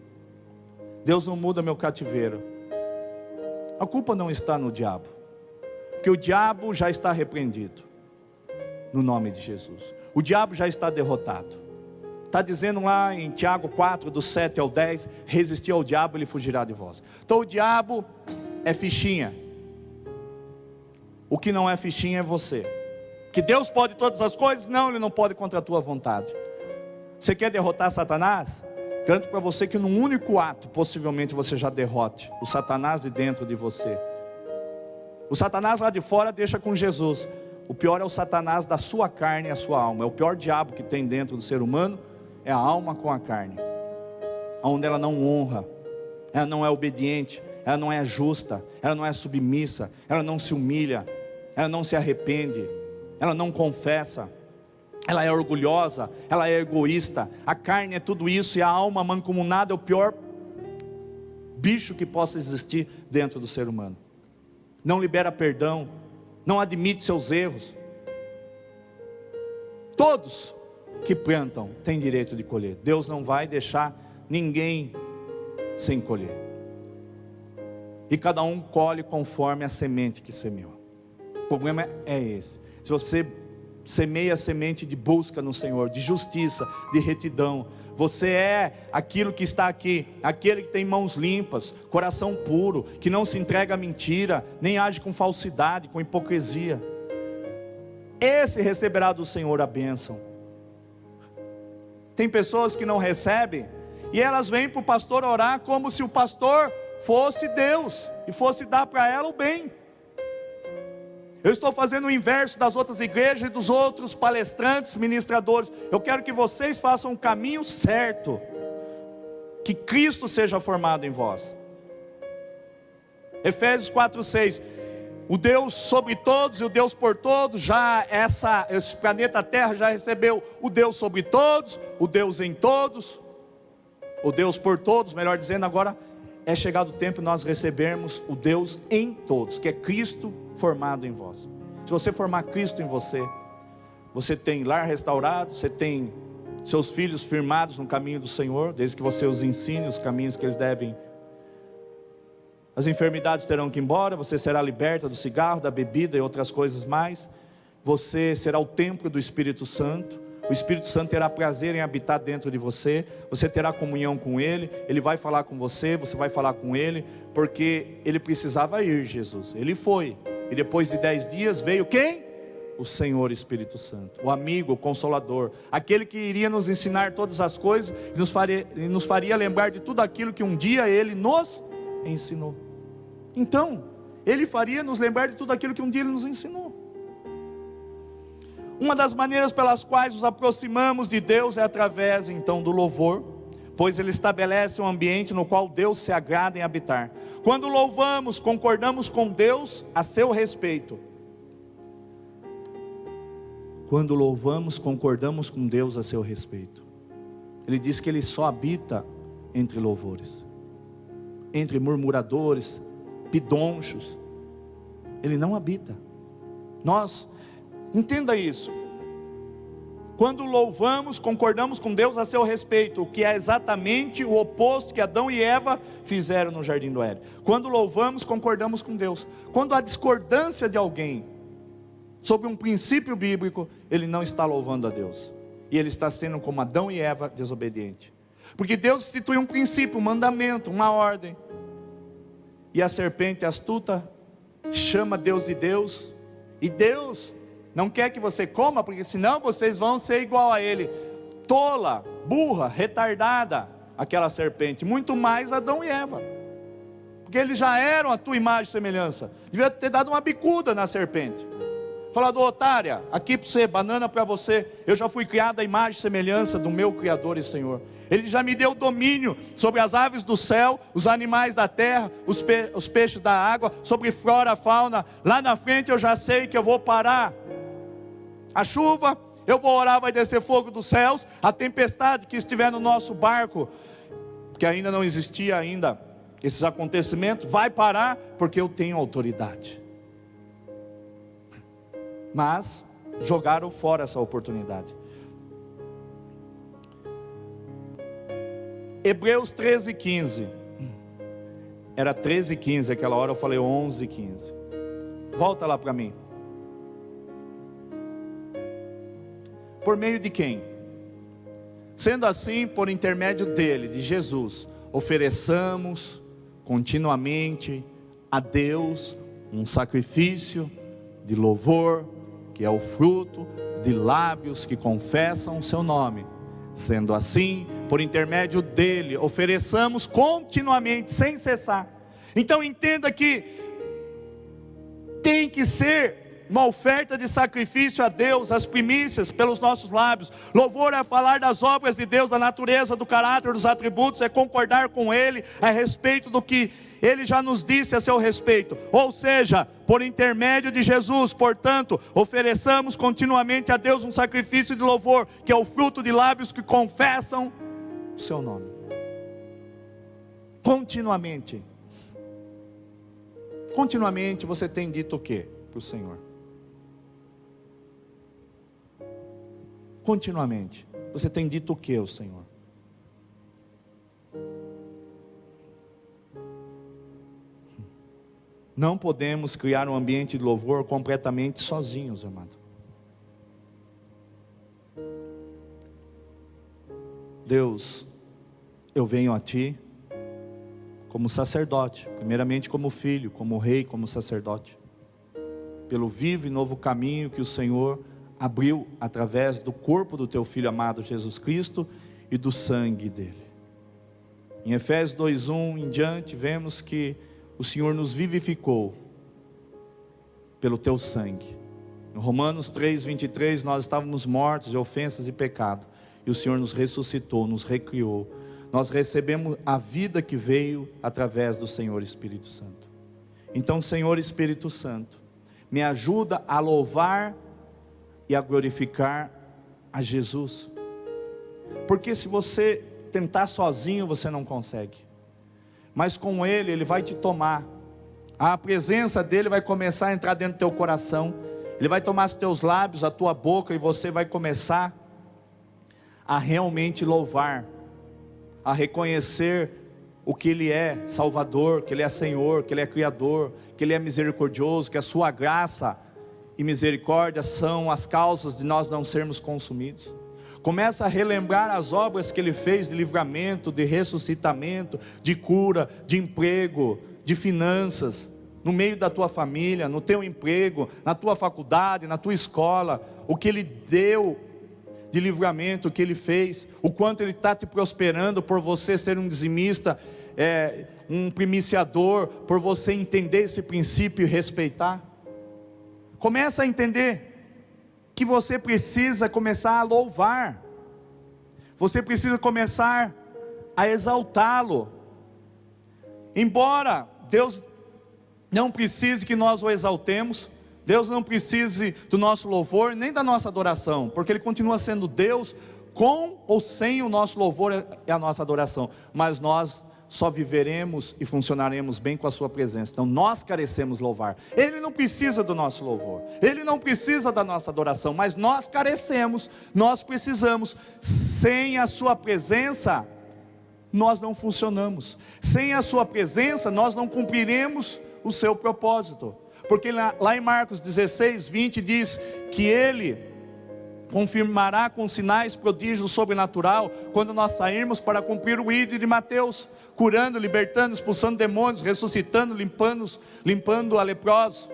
Deus não muda meu cativeiro. A culpa não está no diabo, porque o diabo já está repreendido, no nome de Jesus. O diabo já está derrotado. Está dizendo lá em Tiago 4, do 7 ao 10, resistir ao diabo, ele fugirá de vós. Então o diabo é fichinha. O que não é fichinha é você. Que Deus pode todas as coisas? Não, Ele não pode contra a tua vontade. Você quer derrotar Satanás? Garanto para você que num único ato, possivelmente você já derrote o Satanás de dentro de você. O Satanás lá de fora deixa com Jesus. O pior é o Satanás da sua carne e a sua alma. É o pior diabo que tem dentro do ser humano, é a alma com a carne. Onde ela não honra, ela não é obediente, ela não é justa, ela não é submissa, ela não se humilha, ela não se arrepende, ela não confessa, ela é orgulhosa, ela é egoísta. A carne é tudo isso e a alma mancomunada é o pior bicho que possa existir dentro do ser humano. Não libera perdão, não admite seus erros. Todos que plantam têm direito de colher. Deus não vai deixar ninguém sem colher. E cada um colhe conforme a semente que semeou. O problema é esse. Se você semeia a semente de busca no Senhor, de justiça, de retidão, você é aquilo que está aqui, aquele que tem mãos limpas, coração puro, que não se entrega à mentira, nem age com falsidade, com hipocrisia. Esse receberá do Senhor a bênção. Tem pessoas que não recebem, e elas vêm para o pastor orar como se o pastor fosse Deus, e fosse dar para ela o bem. Eu estou fazendo o inverso das outras igrejas e dos outros palestrantes, ministradores. Eu quero que vocês façam o caminho certo, que Cristo seja formado em vós. Efésios 4:6. O Deus sobre todos e o Deus por todos, já esse planeta Terra já recebeu o Deus sobre todos, o Deus em todos, o Deus por todos, melhor dizendo. Agora é chegado o tempo de nós recebermos o Deus em todos, que é Cristo formado em vós. Se você formar Cristo em você, você tem lar restaurado, você tem seus filhos firmados no caminho do Senhor, desde que você os ensine os caminhos que eles devem. As enfermidades terão que ir embora, você será liberta do cigarro, da bebida e outras coisas mais. Você será o templo do Espírito Santo. O Espírito Santo terá prazer em habitar dentro de você. Você terá comunhão com Ele. Ele vai falar com você, você vai falar com Ele, porque Ele precisava ir, Jesus. Ele foi. E depois de 10 dias veio quem? O Senhor Espírito Santo, o amigo, o consolador, aquele que iria nos ensinar todas as coisas e nos faria lembrar de tudo aquilo que um dia Ele nos ensinou. Então, Ele faria nos lembrar de tudo aquilo que um dia Ele nos ensinou. Uma das maneiras pelas quais nos aproximamos de Deus é através então do louvor, pois Ele estabelece um ambiente no qual Deus se agrada em habitar. Quando louvamos, concordamos com Deus a seu respeito. Quando louvamos, concordamos com Deus a seu respeito. Ele diz que Ele só habita entre louvores, entre murmuradores, pidonchos. Ele não habita. Entenda isso. Quando louvamos, concordamos com Deus a seu respeito, o que é exatamente o oposto que Adão e Eva fizeram no jardim do Éden. Quando louvamos, concordamos com Deus. Quando há discordância de alguém sobre um princípio bíblico, ele não está louvando a Deus, e ele está sendo como Adão e Eva, desobediente. Porque Deus instituiu um princípio, um mandamento, uma ordem, e a serpente astuta chama Deus de Deus, e Deus não quer que você coma, porque senão vocês vão ser igual a ele. Tola, burra, retardada, aquela serpente, muito mais Adão e Eva, porque eles já eram a tua imagem e semelhança. Devia ter dado uma bicuda na serpente, falado: otária, aqui para você, banana para você. Eu já fui criado à imagem e semelhança do meu Criador e Senhor. Ele já me deu domínio sobre as aves do céu, os animais da terra, os peixes da água, sobre flora, fauna. Lá na frente eu já sei que eu vou parar a chuva, eu vou orar, vai descer fogo dos céus. A tempestade que estiver no nosso barco, que ainda não existia ainda esses acontecimentos, vai parar, porque eu tenho autoridade. Mas jogaram fora essa oportunidade. Hebreus 13:15. Era 13:15 aquela hora, eu falei 11:15. Volta lá para mim. Por meio de quem? Sendo assim, por intermédio dele, de Jesus, ofereçamos continuamente a Deus um sacrifício de louvor, que que é o fruto de lábios que confessam o seu nome. Sendo assim, por intermédio dele, ofereçamos continuamente, sem cessar. Então entenda que tem que ser uma oferta de sacrifício a Deus, as primícias pelos nossos lábios. Louvor é falar das obras de Deus, da natureza, do caráter, dos atributos, é concordar com Ele a respeito do que Ele já nos disse a seu respeito. Ou seja, por intermédio de Jesus, portanto, ofereçamos continuamente a Deus um sacrifício de louvor, que é o fruto de lábios que confessam o seu nome. Continuamente. Continuamente você tem dito o quê para o Senhor? Continuamente você tem dito o que ao Senhor? Não podemos criar um ambiente de louvor completamente sozinhos, amado. Deus, eu venho a Ti como sacerdote, primeiramente como filho, como rei, como sacerdote, pelo vivo e novo caminho que o Senhor abriu através do corpo do Teu Filho amado Jesus Cristo e do sangue dele. Em Efésios 2:1 em diante, vemos que o Senhor nos vivificou pelo Teu sangue. Em Romanos 3:23, nós estávamos mortos de ofensas e pecado, e o Senhor nos ressuscitou, nos recriou. Nós recebemos a vida que veio através do Senhor Espírito Santo. Então, Senhor Espírito Santo, me ajuda a louvar e a glorificar a Jesus. Porque se você tentar sozinho, você não consegue. Mas com Ele, Ele vai te tomar. A presença dEle vai começar a entrar dentro do teu coração. Ele vai tomar os teus lábios, a tua boca, e você vai começar a realmente louvar, a reconhecer o que Ele é Salvador, que Ele é Senhor, que Ele é Criador, que Ele é misericordioso, que a sua graça e misericórdia são as causas de nós não sermos consumidos. Começa a relembrar as obras que Ele fez de livramento, de ressuscitamento, de cura, de emprego, de finanças, no meio da tua família, no teu emprego, na tua faculdade, na tua escola, o que Ele deu de livramento, o que Ele fez, o quanto Ele está te prosperando por você ser um dizimista, um primiciador, por você entender esse princípio e respeitar. Começa a entender que você precisa começar a louvar, você precisa começar a exaltá-lo. Embora Deus não precise que nós o exaltemos, Deus não precise do nosso louvor, nem da nossa adoração, porque Ele continua sendo Deus, com ou sem o nosso louvor e a nossa adoração, mas nós só viveremos e funcionaremos bem com a sua presença. Então nós carecemos louvar. Ele não precisa do nosso louvor, Ele não precisa da nossa adoração, mas nós carecemos, nós precisamos. Sem a sua presença nós não funcionamos. Sem a sua presença nós não cumpriremos o seu propósito. Porque lá em Marcos 16:20 diz que Ele confirmará com sinais, prodígios, sobrenatural, quando nós sairmos para cumprir o ídolo de Mateus, curando, libertando, expulsando demônios, ressuscitando, limpando a leprosos.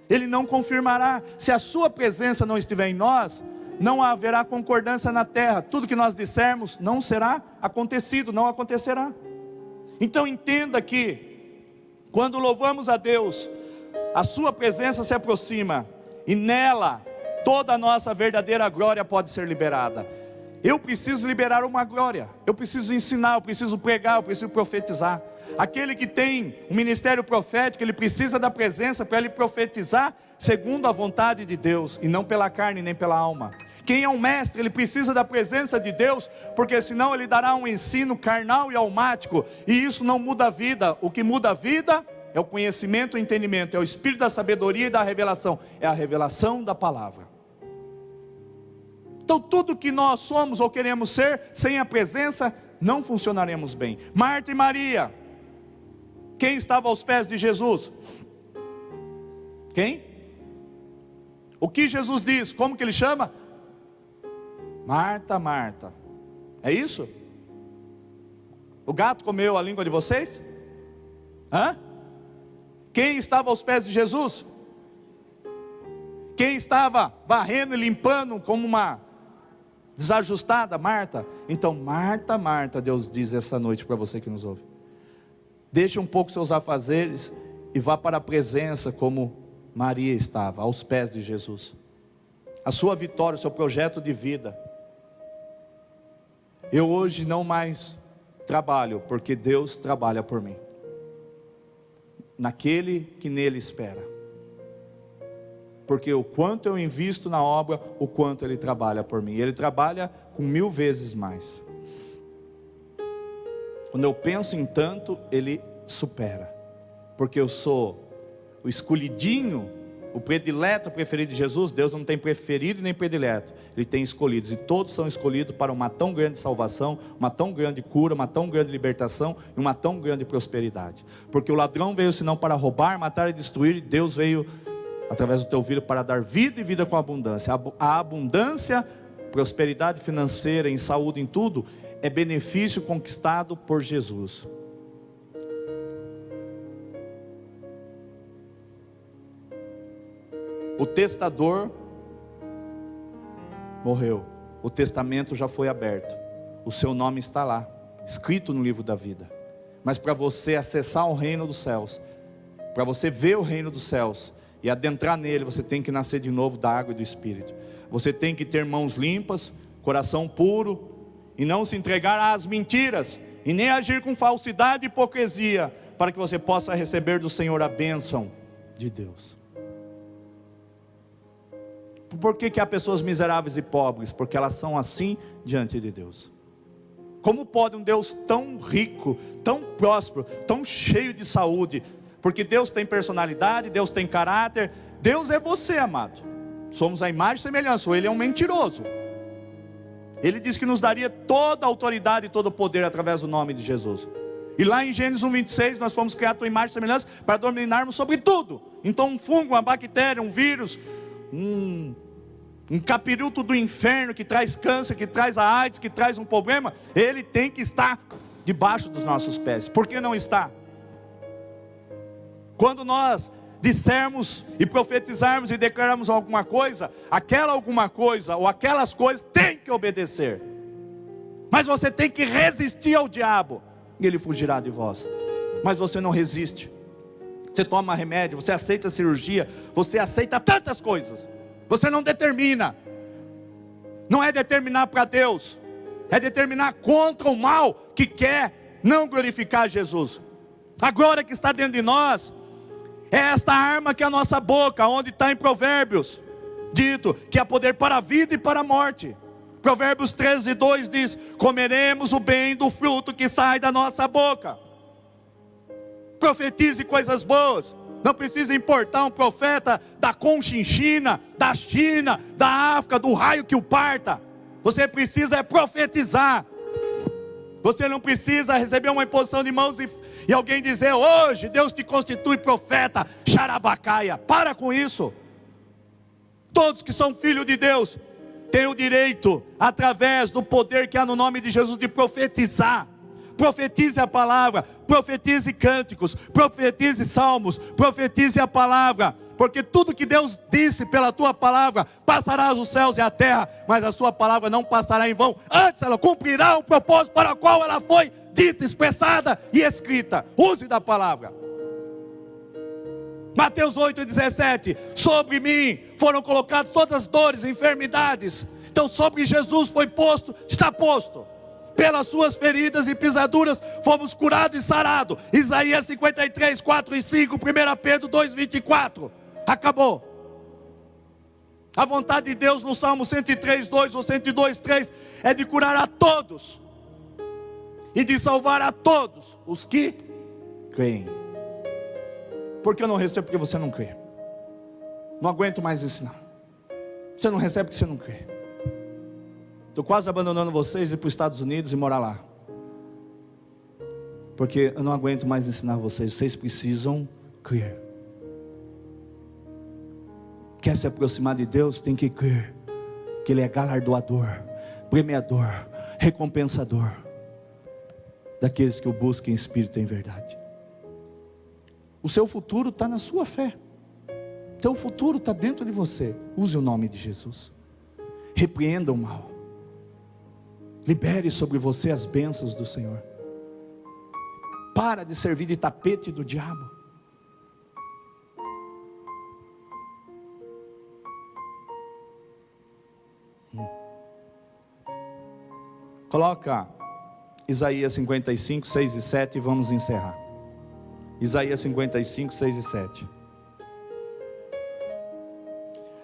Ele não confirmará. Se a sua presença não estiver em nós, não haverá concordância na terra. Tudo que nós dissermos não será acontecido, não acontecerá. Então entenda que quando louvamos a Deus, a sua presença se aproxima, e nela toda a nossa verdadeira glória pode ser liberada. Eu preciso liberar uma glória, eu preciso ensinar, eu preciso pregar, eu preciso profetizar. Aquele que tem um ministério profético, ele precisa da presença para ele profetizar segundo a vontade de Deus, e não pela carne nem pela alma. Quem é um mestre, ele precisa da presença de Deus, porque senão ele dará um ensino carnal e almático, e isso não muda a vida. O que muda a vida é o conhecimento e o entendimento, é o espírito da sabedoria e da revelação, é a revelação da palavra. Então tudo que nós somos ou queremos ser, sem a presença, não funcionaremos bem. Marta e Maria, quem estava aos pés de Jesus? Quem? O que Jesus diz? Como que Ele chama? Marta, Marta. É isso? O gato comeu a língua de vocês? Hã? Quem estava aos pés de Jesus? Quem estava varrendo e limpando como uma desajustada? Marta. Então, Marta, Marta, Deus diz essa noite para você que nos ouve: deixe um pouco seus afazeres e vá para a presença como Maria estava, aos pés de Jesus. A sua vitória, o seu projeto de vida. Eu hoje não mais trabalho, porque Deus trabalha por mim, naquele que nele espera. Porque o quanto eu invisto na obra, o quanto Ele trabalha por mim. Ele trabalha com 1000 vezes mais. Quando eu penso em tanto, Ele supera. Porque eu sou o escolhidinho, o predileto, o preferido de Jesus. Deus não tem preferido nem predileto, Ele tem escolhidos, e todos são escolhidos para uma tão grande salvação, uma tão grande cura, uma tão grande libertação e uma tão grande prosperidade. Porque o ladrão veio senão para roubar, matar e destruir, e Deus veio através do teu filho para dar vida e vida com abundância. A abundância, prosperidade financeira, em saúde, em tudo, é benefício conquistado por Jesus. O testador morreu, o testamento já foi aberto, o seu nome está lá, escrito no livro da vida. Mas para você acessar o reino dos céus, para você ver o reino dos céus e adentrar nele, você tem que nascer de novo da água e do Espírito. Você tem que ter mãos limpas, coração puro, e não se entregar às mentiras, e nem agir com falsidade e hipocrisia, para que você possa receber do Senhor a bênção de Deus. Por que há pessoas miseráveis e pobres? Porque elas são assim diante de Deus. Como pode um Deus tão rico, tão próspero, tão cheio de saúde? Porque Deus tem personalidade, Deus tem caráter. Deus é você, amado. Somos a imagem e semelhança. Ou Ele é um mentiroso. Ele diz que nos daria toda a autoridade e todo o poder através do nome de Jesus. E lá em Gênesis 1:26, nós fomos criados à tua imagem e semelhança para dominarmos sobre tudo. Então um fungo, uma bactéria, um vírus, um capiroto do inferno que traz câncer, que traz a AIDS, que traz um problema, ele tem que estar debaixo dos nossos pés. Por que não está? Quando nós dissermos e profetizarmos e declararmos alguma coisa, aquela alguma coisa ou aquelas coisas tem que obedecer. Mas você tem que resistir ao diabo e ele fugirá de vós. Mas você não resiste. Você toma remédio, você aceita cirurgia, você aceita tantas coisas. Você não determina. Não é determinar para Deus, é determinar contra o mal que quer não glorificar Jesus. A glória que está dentro de nós é esta arma que é a nossa boca, onde está em Provérbios dito que há poder para a vida e para a morte. Provérbios 13:2 diz: comeremos o bem do fruto que sai da nossa boca. Profetize coisas boas. Não precisa importar um profeta da Conchinchina, da China, da África, do raio que o parta. Você precisa profetizar. Você não precisa receber uma imposição de mãos e alguém dizer: hoje Deus te constitui profeta, xarabacaia. Para com isso. Todos que são filhos de Deus têm o direito, através do poder que há no nome de Jesus, de profetizar. Profetize a palavra, profetize cânticos, profetize salmos, profetize a palavra, porque tudo que Deus disse pela tua palavra, passará os céus e a terra, mas a sua palavra não passará em vão, antes ela cumprirá o propósito para o qual ela foi dita, expressada e escrita. Use da palavra. Mateus 8:17, sobre mim foram colocadas todas as dores e enfermidades. Então sobre Jesus foi posto, está posto. Pelas suas feridas e pisaduras fomos curados e sarados. Isaías 53, 4 e 5, 1 Pedro 2, 24. Acabou. A vontade de Deus no Salmo 103, 2 ou 102, 3 é de curar a todos e de salvar a todos os que creem. Por que eu não recebo? Porque você não crê. Não aguento mais ensinar. Você não recebe porque você não crê. Estou quase abandonando vocês e ir para os Estados Unidos e morar lá. Porque eu não aguento mais ensinar vocês. Vocês precisam crer. Quer se aproximar de Deus? Tem que crer que Ele é galardoador, premiador, recompensador daqueles que o buscam em espírito e em verdade. O seu futuro está na sua fé. Teu futuro está dentro de você. Use o nome de Jesus. Repreenda o mal. Libere sobre você as bênçãos do Senhor. Para de servir de tapete do diabo. Coloca Isaías 55, 6 e 7 e vamos encerrar. Isaías 55, 6 e 7.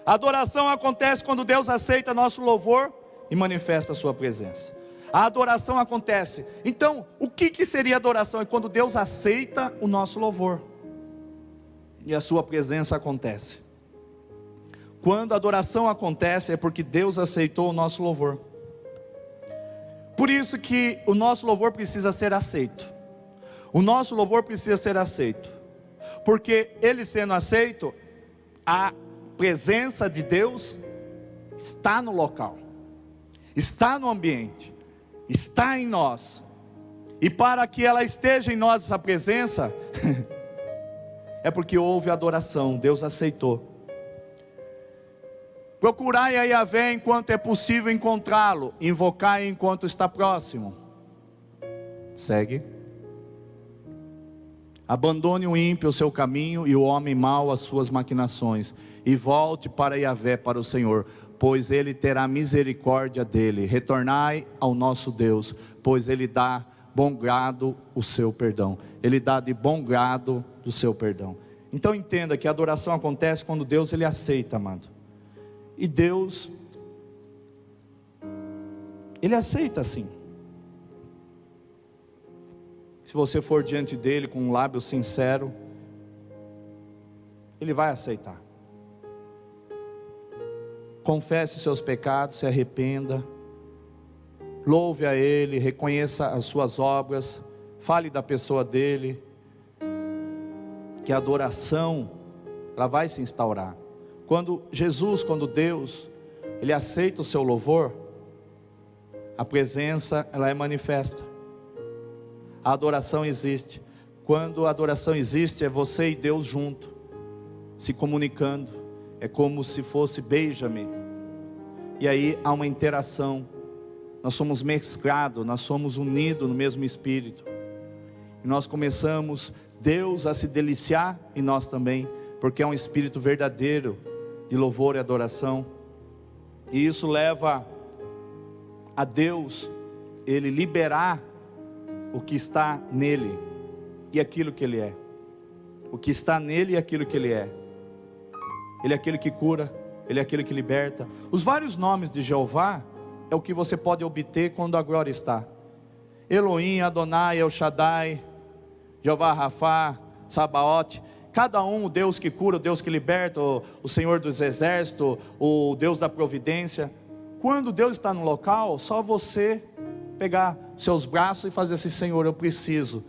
A adoração acontece quando Deus aceita nosso louvor e manifesta a sua presença. A adoração acontece. Então, o que seria adoração? É quando Deus aceita o nosso louvor e a sua presença acontece. Quando a adoração acontece é porque Deus aceitou o nosso louvor. Por isso que o nosso louvor precisa ser aceito. O nosso louvor precisa ser aceito. Porque ele sendo aceito, a presença de Deus está no local, está no ambiente, está em nós. E para que ela esteja em nós, essa presença, é porque houve adoração, Deus aceitou. Procurai a Yahvé enquanto é possível encontrá-lo, invocai enquanto está próximo. Segue. Abandone o ímpio o seu caminho e o homem mau as suas maquinações, e volte para Yahvé, para o Senhor, pois ele terá misericórdia dele. Retornai ao nosso Deus, pois ele dá bom grado o seu perdão. Ele dá de bom grado do seu perdão. Então entenda que a adoração acontece quando Deus ele aceita, amado. E Deus, ele aceita sim. Se você for diante dele com um lábio sincero, ele vai aceitar. Confesse seus pecados, se arrependa, louve a ele, reconheça as suas obras, fale da pessoa dele, que a adoração, ela vai se instaurar. Quando Deus, ele aceita o seu louvor, a presença, ela é manifesta. A adoração existe. Quando a adoração existe, é você e Deus junto, se comunicando. É como se fosse beija-me. E aí há uma interação. Nós somos mesclados, nós somos unidos no mesmo Espírito. E nós começamos, Deus a se deliciar em nós também, porque é um Espírito verdadeiro de louvor e adoração. E isso leva a Deus, ele liberar o que está nele e aquilo que ele é. O que está nele e aquilo que ele é. Ele é aquele que cura, ele é aquele que liberta. Os vários nomes de Jeová é o que você pode obter quando a glória está. Elohim, Adonai, El Shaddai, Jeová Rafá, Sabaote. Cada um, o Deus que cura, o Deus que liberta, o Senhor dos exércitos, o Deus da providência. Quando Deus está no local, só você pegar seus braços e fazer assim: Senhor, eu preciso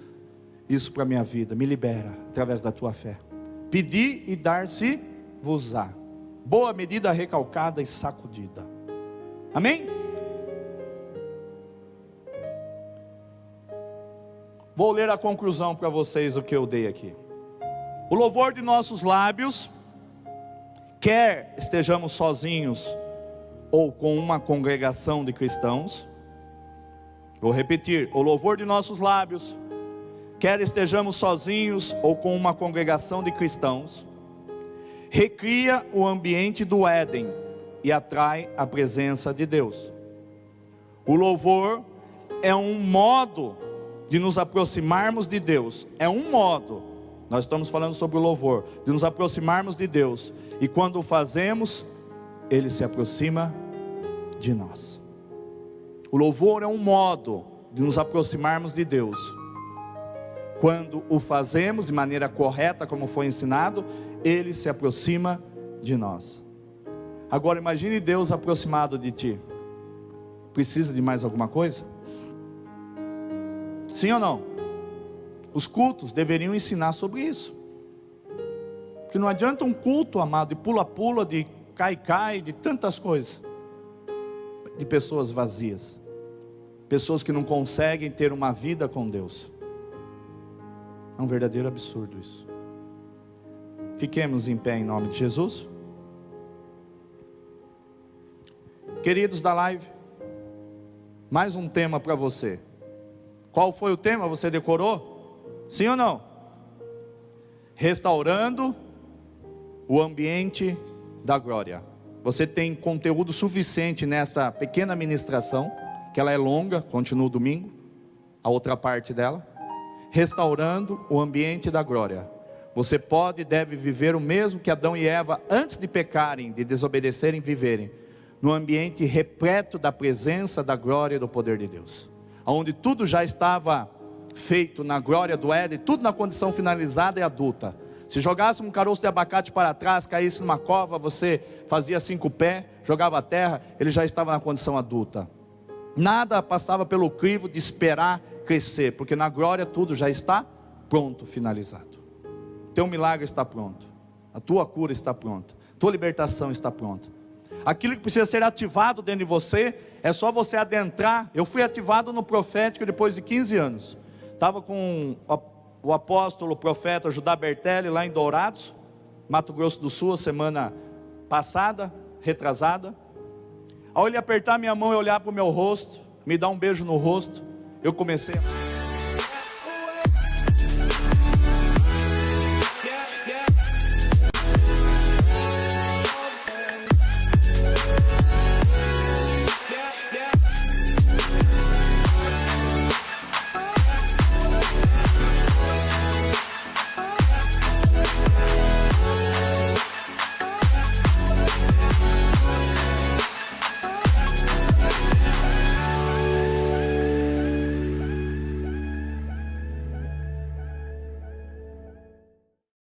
isso para a minha vida, me libera através da tua fé. Pedi e dar-se-vos-á. Boa medida, recalcada e sacudida. Amém? Vou ler a conclusão para vocês, o que eu dei aqui. O louvor de nossos lábios, quer estejamos sozinhos ou com uma congregação de cristãos, vou repetir, o louvor de nossos lábios, quer estejamos sozinhos ou com uma congregação de cristãos, recria o ambiente do Éden e atrai a presença de Deus. O louvor é um modo de nos aproximarmos de Deus, é um modo. Nós estamos falando sobre o louvor, de nos aproximarmos de Deus. E quando o fazemos, ele se aproxima de nós. O louvor é um modo de nos aproximarmos de Deus. Quando o fazemos de maneira correta, como foi ensinado, ele se aproxima de nós. Agora imagine Deus aproximado de ti. Precisa de mais alguma coisa? Sim ou não? Os cultos deveriam ensinar sobre isso. Porque não adianta um culto, amado, de pula-pula, de cai-cai, de tantas coisas, de pessoas vazias, pessoas que não conseguem ter uma vida com Deus. É um verdadeiro absurdo isso. Fiquemos em pé em nome de Jesus. Queridos da live, mais um tema para você. Qual foi o tema? Você decorou? Sim ou não? Restaurando o ambiente da glória. Você tem conteúdo suficiente nesta pequena ministração, que ela é longa, continua o domingo, a outra parte dela. Restaurando o ambiente da glória. Você pode e deve viver o mesmo que Adão e Eva, antes de pecarem, de desobedecerem, viverem. No ambiente repleto da presença, da glória e do poder de Deus. Onde tudo já estava feito na glória do Éden, tudo na condição finalizada e adulta. Se jogasse um caroço de abacate para trás, caísse numa cova, você fazia 5 pés, jogava a terra, ele já estava na condição adulta. Nada passava pelo crivo de esperar crescer, porque na glória tudo já está pronto, finalizado. Teu milagre está pronto, a tua cura está pronta, tua libertação está pronta. Aquilo que precisa ser ativado dentro de você, é só você adentrar. Eu fui ativado no profético depois de 15 anos. Estava com o apóstolo, o profeta Judá Bertelli lá em Dourados, Mato Grosso do Sul, semana passada, retrasada. Ao ele apertar minha mão e olhar para o meu rosto, me dar um beijo no rosto, eu comecei a...